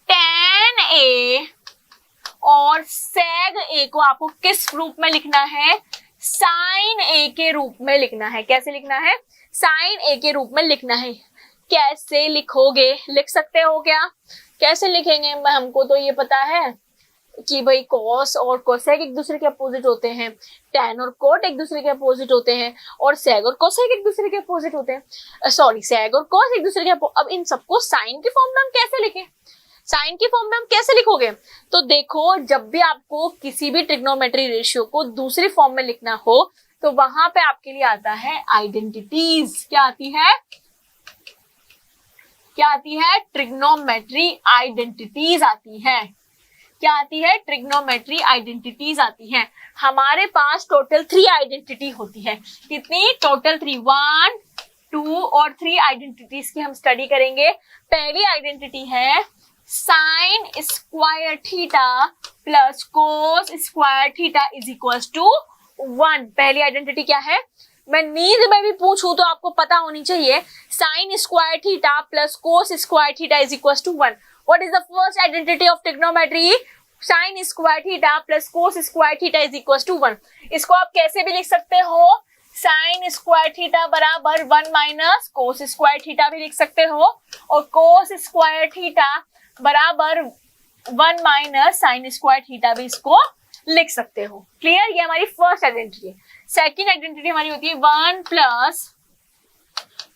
tan a और seg a को आपको किस रूप में लिखना है, sin a के रूप में लिखना है। कैसे लिखना है, sin a के रूप में लिखना है। कैसे लिखोगे, लिख सकते हो क्या, कैसे लिखेंगे, हमको तो ये पता है कि भाई cos और cosec एक दूसरे के अपोजिट होते हैं, tan और cot एक दूसरे के अपोजिट होते हैं, और seg और cosec एक दूसरे के अपोजिट होते हैं, सॉरी seg और cos एक दूसरे के अब इन सबको साइन के फॉर्म में हम कैसे लिखें, साइन की फॉर्म में हम कैसे लिखोगे। तो देखो जब भी आपको किसी भी ट्रिग्नोमेट्री रेशियो को दूसरी फॉर्म में लिखना हो तो वहां पे आपके लिए आता है आइडेंटिटीज। क्या आती है, क्या आती है, ट्रिग्नोमेट्री आइडेंटिटीज आती है। क्या आती है, ट्रिग्नोमेट्री आइडेंटिटीज आती है। हमारे पास टोटल 3 आइडेंटिटी होती है। कितनी, टोटल 3, 1, 2 और 3 आइडेंटिटीज की हम स्टडी करेंगे। पहली आइडेंटिटी है sine square theta plus cos square theta is equal to 1। पहली आइडेंटिटी क्या है, मैं नींद में भी पूछूं तो आपको पता होनी चाहिए, sine square theta plus cos square theta is equal to 1। What is the first identity of trigonometry, sine square theta plus cos square theta is equal to 1। इसको आप कैसे भी लिख सकते हो, साइन स्क्वायर थीटा बराबर 1 माइनस कोस स्क्वायर थीटा भी लिख सकते हो, और कोस स्क्वायर थीटा बराबर 1 माइनस साइन स्क्वायर थीटा भी इसको लिख सकते हो। क्लियर, ये हमारी फर्स्ट आइडेंटिटी है। सेकंड आइडेंटिटी हमारी होती है 1 प्लस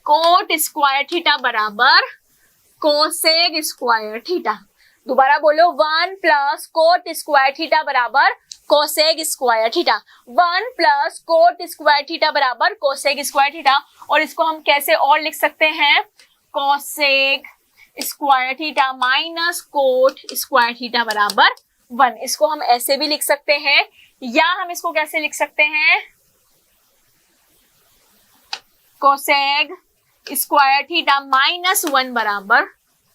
कोट स्क्वायर थीटा बराबर कोसेक स्क्वायर थीटा। दोबारा बोलो, 1 प्लस कोट स्क्वायर थीटा बराबर cosec square theta. 1 plus coat square theta बराबर कोसेक स्क्वायर थीटा, और इसको हम कैसे और लिख सकते हैं, cosec square theta minus cot square theta बराबर 1। इसको हम ऐसे भी लिख सकते हैं, या हम इसको कैसे लिख सकते हैं, कोसेक स्क्वायर थीटा माइनस 1 बराबर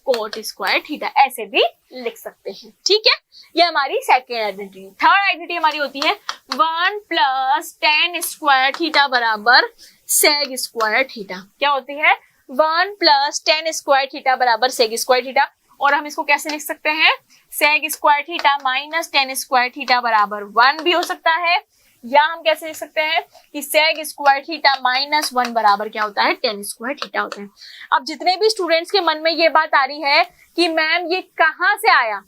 कोट स्क्वायर थीटा, ऐसे भी लिख सकते हैं। ठीक है, ये हमारी सेकेंड आइडेंटिटी। थर्ड आइडेंटिटी हमारी होती है 1 प्लस tan स्क्वायर थीटा बराबर सेग स्क्वायर थीटा। क्या होती है, 1 प्लस tan स्क्वायर थीटा बराबर सेग स्क्वायर थीटा, और हम इसको कैसे लिख सकते हैं, सेग square theta minus tan square theta बराबर 1 भी हो सकता है, या हम कैसे लिख सकते हैं कि सेग स्क्वायर थीटा माइनस 1 बराबर क्या होता है, tan स्क्वायर थीटा होता है। अब जितने भी स्टूडेंट्स के मन में ये बात आ रही है कि मैम ये कहाँ से आया,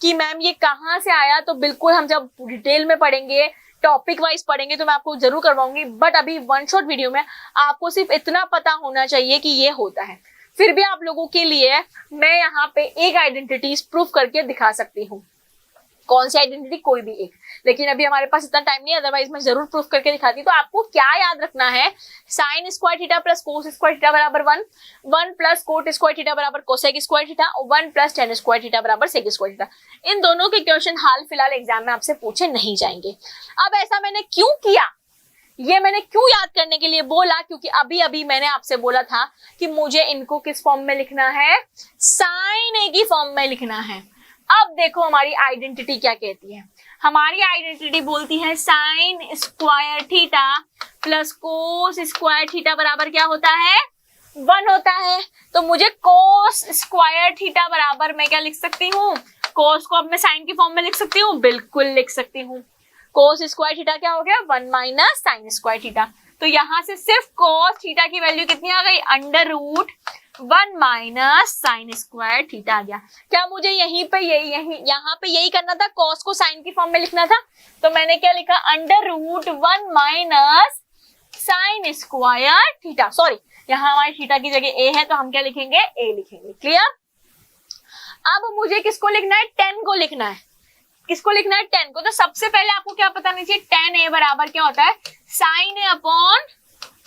कि मैम ये कहाँ से आया, तो बिल्कुल हम जब डिटेल में पढ़ेंगे, टॉपिक वाइज पढ़ेंगे तो मैं आपको जरूर करवाऊंगी, बट अभी वन शॉट वीडियो में आपको सिर्फ इतना पता होना चाहिए कि ये होता है। फिर भी आप लोगों के लिए मैं यहाँ पे एक आइडेंटिटी प्रूफ करके दिखा सकती हूँ। कौन सी आइडेंटिटी, कोई भी एक, लेकिन अभी हमारे पास इतना टाइम नहीं है, अदरवाइज मैं जरूर प्रूफ करके दिखाती। तो आपको क्या याद रखना है, sine square theta plus cos square theta बराबर 1, 1 प्लस कोट स्क्वायर थीटा बराबर कोसेक स्क्वायर थीटा, और 1 प्लस tan स्क्वायर थीटा बराबर सेक स्क्वायर थीटा। इन दोनों के क्वेश्चन हाल फिलहाल एग्जाम में आपसे पूछे नहीं जाएंगे। अब ऐसा मैंने क्यों किया, ये मैंने क्यों याद करने के लिए बोला, क्योंकि अभी अभी मैंने आपसे बोला था कि मुझे इनको किस फॉर्म में लिखना है, साइन ए की फॉर्म में लिखना है। अब देखो हमारी आइडेंटिटी क्या कहती है, हमारी आइडेंटिटी बोलती है sine square theta plus cos square theta बराबर क्या होता है, 1 होता है। तो मुझे कोस स्क्वायर थीटा बराबर मैं क्या लिख सकती हूँ, कोस को अब मैं साइन की फॉर्म में लिख सकती हूँ, बिल्कुल लिख सकती हूँ। कोस स्क्वायर थीटा क्या हो गया, 1 माइनस साइन स्क्वायर थीटा। तो यहाँ से सिर्फ कोस थीटा की वैल्यू कितनी आ गई, under root 1 minus sine square theta आ गया। क्या मुझे यहीं पे यहाँ पे यही करना था, कॉस को साइन की फॉर्म में लिखना था, तो मैंने क्या लिखा, under root 1 minus sine square theta. Sorry, यहाँ हमारी थीटा की जगह ए है, तो हम क्या लिखेंगे, ए लिखेंगे। क्लियर। अब मुझे किसको लिखना है, 10 को लिखना है। किसको लिखना है, 10 को। तो सबसे पहले आपको क्या पता नहीं चाहिए, tan a बराबर क्या होता है, साइन ए अपॉन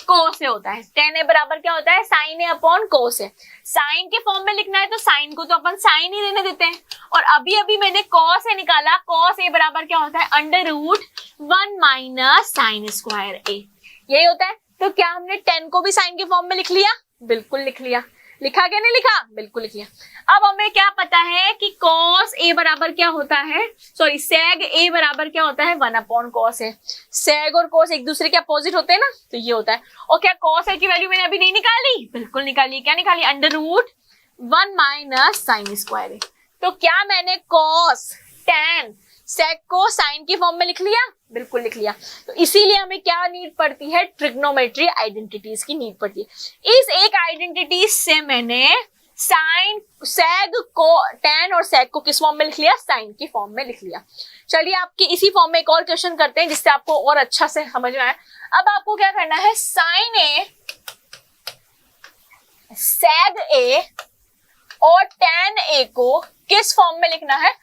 कोस ए होता है। tan a बराबर क्या होता है, साइन ए अपॉन कोस ए। साइन के फॉर्म में लिखना है तो साइन को तो अपन साइन ही रहने देते हैं, और अभी अभी मैंने कॉस ए निकाला, कॉस ए बराबर क्या होता है, under root 1 minus sine square A, यही होता है। तो क्या हमने 10 को भी साइन के फॉर्म में लिख लिया, बिल्कुल लिख लिया। लिखा क्या नहीं लिखा? बिल्कुल लिख लिया। अब हमें क्या पता है कि cos a बराबर क्या होता है, सॉरी sec a बराबर क्या होता है, 1/cos है। sec और cos एक दूसरे के अपोजिट होते हैं ना, तो ये होता है। और क्या cos a की वैल्यू मैंने अभी नहीं निकाली? बिल्कुल निकाली। क्या निकाली? √1 माइनस साइन स्क्वायर ए। तो क्या मैंने cos tan sec को साइन की फॉर्म में लिख लिया? बिल्कुल लिख लिया। तो इसीलिए हमें क्या नीड पड़ती है? ट्रिग्नोमेट्री आइडेंटिटीज की नीड पड़ती है। इस एक आइडेंटिटी से मैंने साइन sec को tan और sec को किस फॉर्म में लिख लिया? साइन की फॉर्म में लिख लिया। चलिए आपके इसी फॉर्म में एक और क्वेश्चन करते हैं जिससे आपको और अच्छा से समझ में आए। अब आपको क्या करना है, साइन ए sec a और tan a को किस फॉर्म में लिखना है?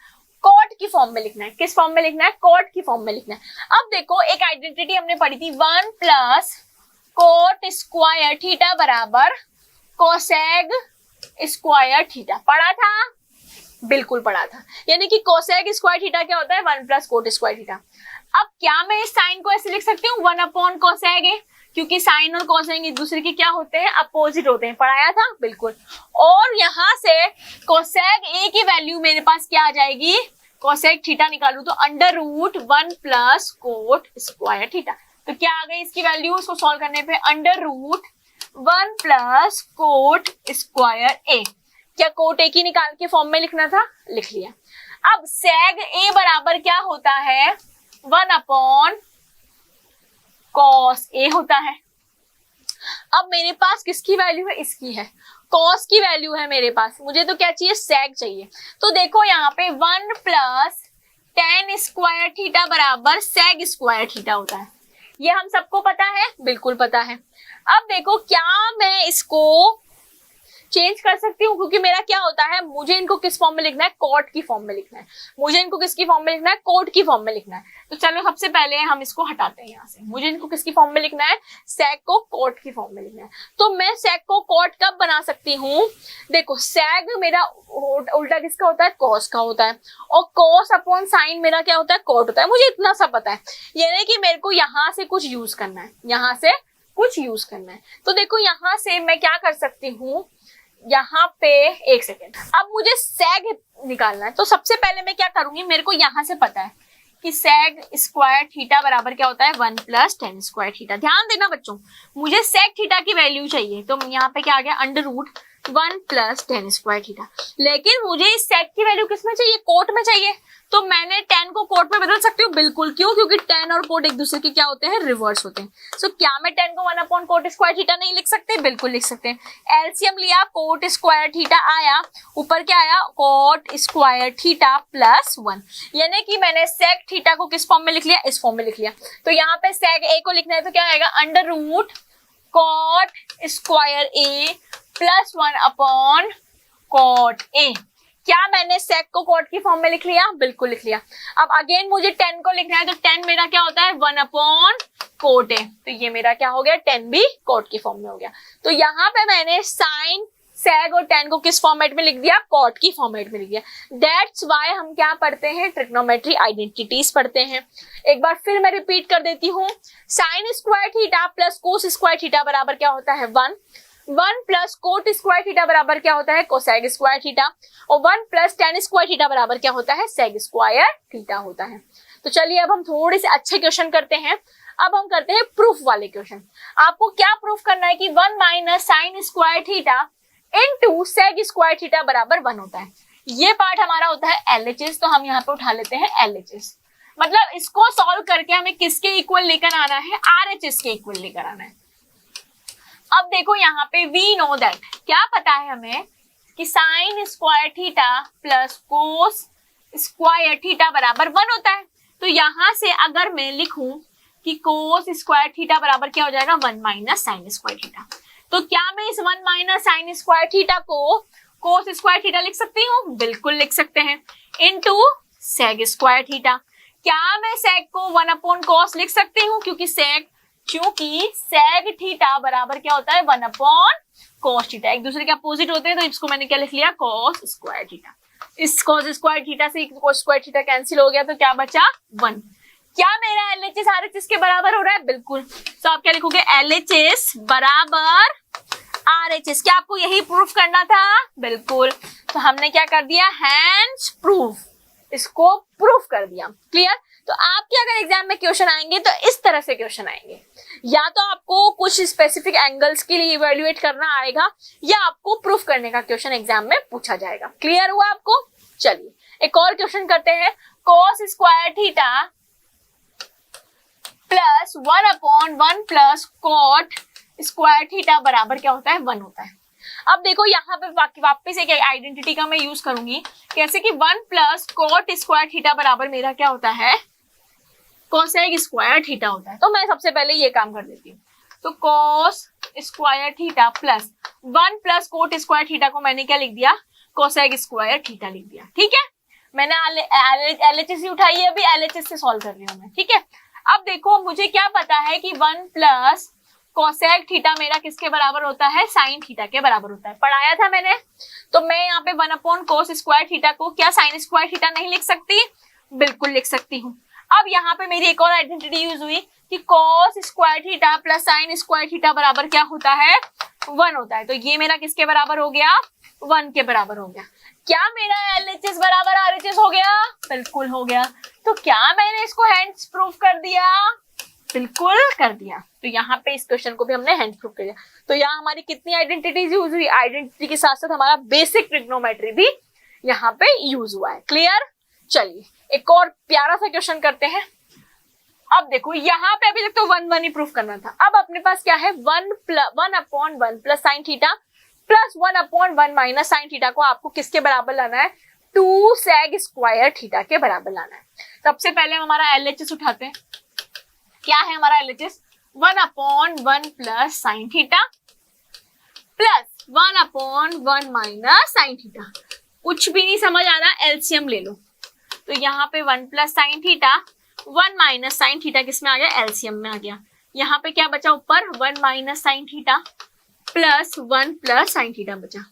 कॉट की फॉर्म में लिखना है। किस फॉर्म में लिखना है? कॉट की फॉर्म में लिखना है। अब देखो एक आइडेंटिटी हमने पढ़ी थी, 1 प्लस कोट स्क्वायर थीटा बराबर कोसेग स्क्वायर थीटा। पढ़ा था? बिल्कुल पढ़ा था। यानी कि कोसेग स्क्वायर थीटा क्या होता है? 1 प्लस कोट स्क्वायर थीटा। अब क्या मैं इस साइन को ऐसे लिख सकती हूँ 1/cosec a, क्योंकि साइन और कोसेग एक दूसरे के क्या होते हैं? अपोजिट होते हैं। पढ़ाया था? बिल्कुल। और यहां से कोसेग a की वैल्यू मेरे पास क्या आ जाएगी? कोसेग थीटा निकालू तो √1 प्लस कोट स्क्वायर थीटा। तो क्या आ गई इसकी वैल्यू? उसको सॉल्व करने पे √1 प्लस कोट स्क्वायर a। क्या कोट a की निकाल के फॉर्म में लिखना था? लिख लिया। अब sec a बराबर क्या होता है? 1/cos a होता है। अब मेरे पास किसकी वैल्यू है? इसकी है। cos की वैल्यू है मेरे पास। मुझे तो क्या चाहिए? sec चाहिए। तो देखो यहाँ पे 1 प्लस tan स्क्वायर थीटा बराबर sec स्क्वायर थीटा होता है। ये हम सबको पता है? बिल्कुल पता है। अब देखो क्या मैं इसको चेंज कर सकती हूँ, क्योंकि मेरा क्या होता है, मुझे इनको किस फॉर्म में लिखना है? कॉट की फॉर्म में लिखना है। मुझे इनको किसकी फॉर्म में लिखना है? कोट की फॉर्म में लिखना है। तो चलो सबसे पहले हम इसको हटाते हैं यहाँ से। मुझे इनको किसकी फॉर्म में लिखना है? sec को कोट की फॉर्म में लिखना है। तो मैं sec को कोट कब बना सकती हूँ? देखो sec मेरा उल्टा किसका होता है? cos का होता है। और cos अपॉन साइन मेरा क्या होता है? कोट होता है। मुझे इतना सा पता है। यानी कि मेरे को यहाँ से कुछ यूज करना है, यहाँ से कुछ यूज करना है। तो देखो यहाँ से मैं क्या कर सकती हूँ, यहाँ पे एक सेकेंड, अब मुझे sec निकालना है। तो सबसे पहले मैं क्या करूंगी, मेरे को यहाँ से पता है कि sec स्क्वायर थीटा बराबर क्या होता है? 1 प्लस tan स्क्वायर थीटा। ध्यान देना बच्चों, मुझे sec थीटा की वैल्यू चाहिए। तो यहाँ पे क्या आ गया? √1 प्लस tan स्क्वायर थीटा। लेकिन मुझे इस sec की वैल्यू किस में चाहिए? कोट में चाहिए। तो मैंने tan को कोट में बदल सकती हूँ? बिल्कुल। क्यों? क्योंकि tan और कोट एक दूसरे के क्या होते हैं? रिवर्स होते हैं। सो क्या मैं tan को 1/cot स्क्वायर थीटा नहीं लिख सकते? बिल्कुल लिख सकते हैं। एलसीएम लिया, कोट स्क्वायर थीटा आया, ऊपर क्या आया? Coat square theta plus 1। यानी कि मैंने sec थीटा को किस फॉर्म में लिख लिया? इस फॉर्म में लिख लिया। तो यहाँ पे sec a को लिखना है तो क्या आएगा? √cot square a plus 1/cot a। क्या मैंने sec को cot की फॉर्म में लिख लिया? बिल्कुल लिख लिया। अब अगेन मुझे tan को लिखना है, तो tan मेरा क्या होता है? 1/cot a। तो ये मेरा क्या हो गया? tan भी cot की फॉर्म में हो गया। तो यहाँ पे मैंने sin, sec और tan को किस फॉर्मेट में लिख दिया? cot की फॉर्मेट में लिख दिया। दैट्स वाई हम क्या पढ़ते हैं? ट्रिग्नोमेट्री आइडेंटिटीज पढ़ते हैं। एक बार फिर मैं रिपीट कर देती हूँ। sin square theta plus cos square theta बराबर क्या होता है? 1 प्लस कोट स्क्वायर थीटा बराबर क्या होता है? कोसेग स्क्वायर थीटा। और 1 प्लस tan स्क्वायर थीटा बराबर क्या होता है? सेग स्क्वायर थीटा होता है। तो चलिए अब हम थोड़े से अच्छे क्वेश्चन करते हैं। अब हम करते हैं प्रूफ वाले क्वेश्चन। आपको क्या प्रूफ करना है कि 1 minus sine square theta into सेग square theta बराबर 1 होता है। ये पार्ट हमारा होता है LHS, तो हम यहाँ पे उठा लेते हैं LHS। मतलब इसको सॉल्व करके हमें किसके इक्वल लेकर आना है? RHS के इक्वल लेकर आना है। अब देखो यहाँ पे वी नो दैट, क्या पता है हमें कि sign square theta plus cos square theta बराबर 1 होता है। तो यहाँ से अगर मैं लिखूं कि कोस स्क्वायर थीटा बराबर क्या हो जाएगा? 1 माइनस साइन स्क्वायर थीटा। तो क्या मैं इस 1 माइनस साइन स्क्वायर थीटा को कोस स्क्वायर थीटा लिख सकती हूँ? बिल्कुल लिख सकते हैं। Into सेग square theta. क्या मैं सेग को 1/cos लिख सकती हूँ? क्योंकि सेग थीटा बराबर क्या होता है? 1/cos theta. एक दूसरे के अपोजिट होते हैं, तो इसको मैंने क्या लिख लिया? cos square theta. इस cos स्क्वायर थीटा से cos स्क्वायर थीटा कैंसिल हो गया, तो क्या बचा? 1। क्या मेरा LHS RHS के बराबर हो रहा है? बिल्कुल। तो आप क्या लिखोगे? LHS बराबर RHS। क्या आपको यही प्रूफ करना था? बिल्कुल। तो हमने क्या कर दिया? हैंड्स प्रूफ, इसको प्रूफ कर दिया। क्लियर? तो आपके अगर एग्जाम में क्वेश्चन आएंगे तो इस तरह से क्वेश्चन आएंगे, या तो आपको कुछ स्पेसिफिक एंगल्स के लिए इवेल्युएट करना आएगा, या आपको प्रूफ करने का क्वेश्चन एग्जाम में पूछा जाएगा। क्लियर हुआ आपको? चलिए एक और क्वेश्चन करते हैं। cos square theta plus 1/1 plus cot square theta बराबर क्या होता है? 1 होता है। अब देखो यहाँ पे वापस एक आइडेंटिटी का मैं यूज करूंगी, कैसे कि 1 प्लस कॉट स्क्वायर थीटा बराबर मेरा क्या होता है? कोसेक स्क्वायर थीटा होता है। तो मैं सबसे पहले ये काम कर देती हूँ। तो कोस square theta plus 1 plus coat square theta को मैंने क्या लिख दिया? कोसेक स्क्वायर थीटा लिख दिया। ठीक है, मैंने LHS उठाई है, अभी LHS से सॉल्व कर रही हूँ मैं। ठीक है, अब देखो मुझे क्या पता है कि 1 प्लस कोसेक थीटा मेरा किसके बराबर होता है? साइन थीटा के बराबर होता है। पढ़ाया था मैंने। तो मैं यहाँ पे 1 कोस स्क्वायर थीटा को क्या साइन स्क्वायर थीटा नहीं लिख सकती? बिल्कुल लिख सकती हूँ। अब यहाँ पे मेरी एक और आइडेंटिटी यूज हुई कि कोस square theta plus sign square theta बराबर क्या होता है? 1 होता है। तो ये मेरा किसके बराबर हो गया? 1 के बराबर हो गया। क्या मेरा LHS बराबर RHS हो गया? बिल्कुल हो गया। तो क्या मैंने इसको हैंड्स प्रूफ कर दिया? बिल्कुल कर दिया। तो यहाँ पे इस क्वेश्चन को भी हमने हैंड्स प्रूफ कर दिया। तो यहाँ हमारी कितनी आइडेंटिटीज यूज हुई? आइडेंटिटी के साथ साथ हमारा बेसिक ट्रिग्नोमेट्री भी यहाँ पे यूज हुआ है। क्लियर? चलिए एक और प्यारा सा क्वेश्चन करते हैं। अब देखो यहाँ पे अभी तक तो 1 ही प्रूफ करना था। अब अपने पास क्या है? 1/1 plus sine theta plus 1/1 minus sine theta को आपको किसके बराबर लाना है? 2 सेग स्क्वायर थीटा के बराबर लाना है। सबसे पहले हम हमारा LHS उठाते हैं। क्या है हमारा LHS? 1/1 plus sine theta plus 1/1 minus sine theta. कुछ भी नहीं समझ आ रहा, एलसीएम ले लो। तो यहाँ पे 1 plus sine theta 1 minus sine theta किसमें आ गया? एलसीएम में आ गया। यहाँ पे क्या बचा ऊपर? 1 minus sine theta plus 1 plus sine theta बचा।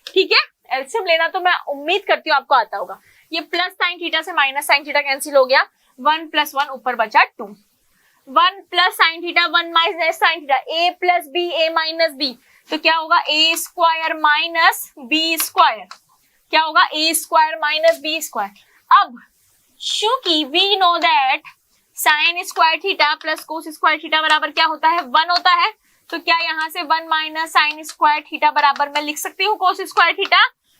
ठीक है, एलसीएम लेना तो मैं उम्मीद करती हूँ आपको आता होगा। ये प्लस साइन थीटा से माइनस साइन थीटा कैंसिल हो गया, 1 प्लस 1 ऊपर बचा 2। 1 plus sine theta 1 minus sine theta, a plus B a minus B, तो क्या होगा? a square minus B square. क्या होगा? a square minus B square. अब चूंकि we know that sine square theta plus cos square theta बराबर क्या होता है? 1 होता है। तो क्या यहाँ से 1 माइनस साइन स्क्वायर थीटा बराबर मैं लिख सकती हूँ कोस स्क्वायर थीटा?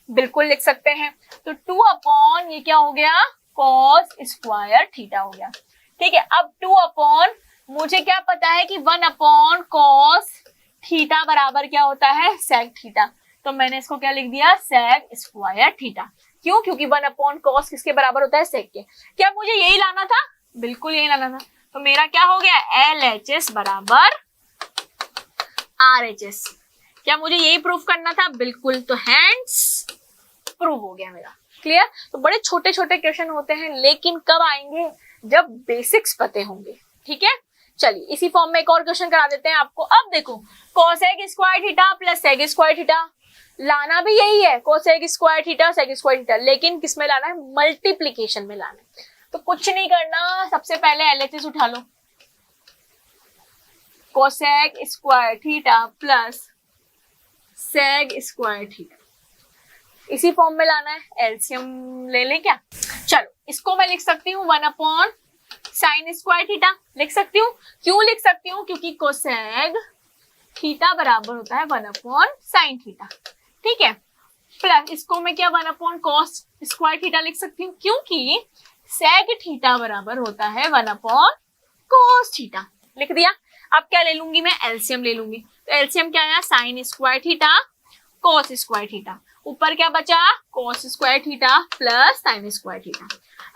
बिल्कुल लिख सकते हैं। तो 2 ये क्या हो गया? कोस स्क्वायर थीटा हो गया। ठीक है, अब 2 मुझे क्या पता है कि 1 कोस थीटा बराबर क्या होता है? Sec theta. तो मैंने इसको क्या लिख दिया? Sec square theta. क्यों? क्योंकि 1 कोस किसके बराबर होता है? सेक के। क्या मुझे यही लाना था? बिल्कुल यही लाना था। तो मेरा क्या हो गया? LHS बराबर RHS। क्या मुझे यही प्रूफ करना था? बिल्कुल। तो हैंड्स प्रूव हो गया मेरा। क्लियर? तो बड़े छोटे छोटे क्वेश्चन होते हैं, लेकिन कब आएंगे? जब बेसिक्स पते होंगे। ठीक है, चलिए इसी फॉर्म में एक और क्वेश्चन करा देते हैं आपको। अब देखो, cosec square theta plus sec square theta, लाना भी यही है, cosec square theta sec square theta, लेकिन किस में लाना है? मल्टीप्लीकेशन में लाना है। तो कुछ नहीं करना, सबसे पहले LHS उठा लो। Cosec square theta plus sec square theta, इसी फॉर्म में लाना है। एलसीएम ले ले क्या? चलो इसको मैं लिख सकती हूँ 1 साइन स्क्वायर थीटा लिख सकती हूँ। क्यों लिख सकती हूँ? क्योंकि कोसेक थीटा बराबर होता है 1 साइन थीटा। ठीक है, प्लस इसको मैं क्या 1 कॉस स्क्वायर थीटा लिख सकती हूँ, क्योंकि सेक थीटा बराबर होता है 1 कॉस थीटा। लिख दिया। अब क्या ले लूंगी मैं? एलसीएम ले लूंगी। तो एलसीएम क्या आया? Sign square theta cos square theta, ऊपर क्या बचा? Cos square theta plus sign square theta.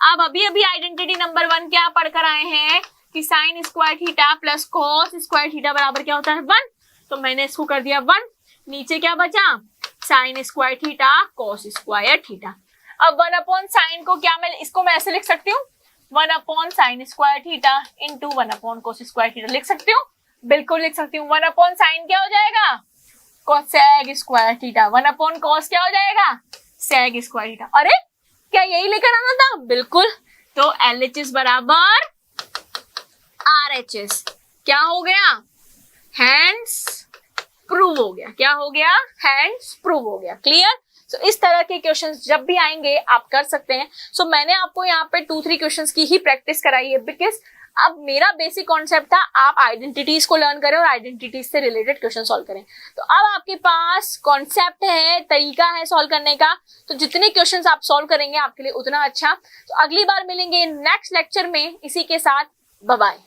अब अभी अभी आइडेंटिटी नंबर 1 क्या पढ़कर आए हैं कि sign square theta plus cos square theta बराबर क्या होता है? 1। तो मैंने इसको कर दिया 1। नीचे क्या बचा? Sign square theta cos square theta. अब 1 साइन को क्या मैं इसको मैं ऐसे लिख सकती हूँ? 1 साइन स्क्वायर थीटा इंटू 1 कोस स्क्वायर थीटा लिख सकती हूँ। बिल्कुल लिख सकती हूँ। 1 साइन क्या हो जाएगा? Cosec square theta. 1 कॉस क्या हो जाएगा? Sec square theta. अरे क्या यही लेकर आना था? बिल्कुल। तो LHS बराबर RHS क्या हो गया? हैंड्स प्रूव हो गया। क्या हो गया? हैंड्स प्रूव हो गया। क्लियर? सो इस तरह के क्वेश्चंस जब भी आएंगे आप कर सकते हैं। सो मैंने आपको यहाँ पे 2-3 क्वेश्चंस की ही प्रैक्टिस कराई है, बिकॉज अब मेरा बेसिक कॉन्सेप्ट था आप आइडेंटिटीज को लर्न करें और आइडेंटिटीज से रिलेटेड क्वेश्चन सॉल्व करें। तो अब आपके पास कॉन्सेप्ट है, तरीका है सॉल्व करने का, तो जितने क्वेश्चंस आप सॉल्व करेंगे आपके लिए उतना अच्छा। तो अगली बार मिलेंगे नेक्स्ट लेक्चर में इसी के साथ। Bye bye.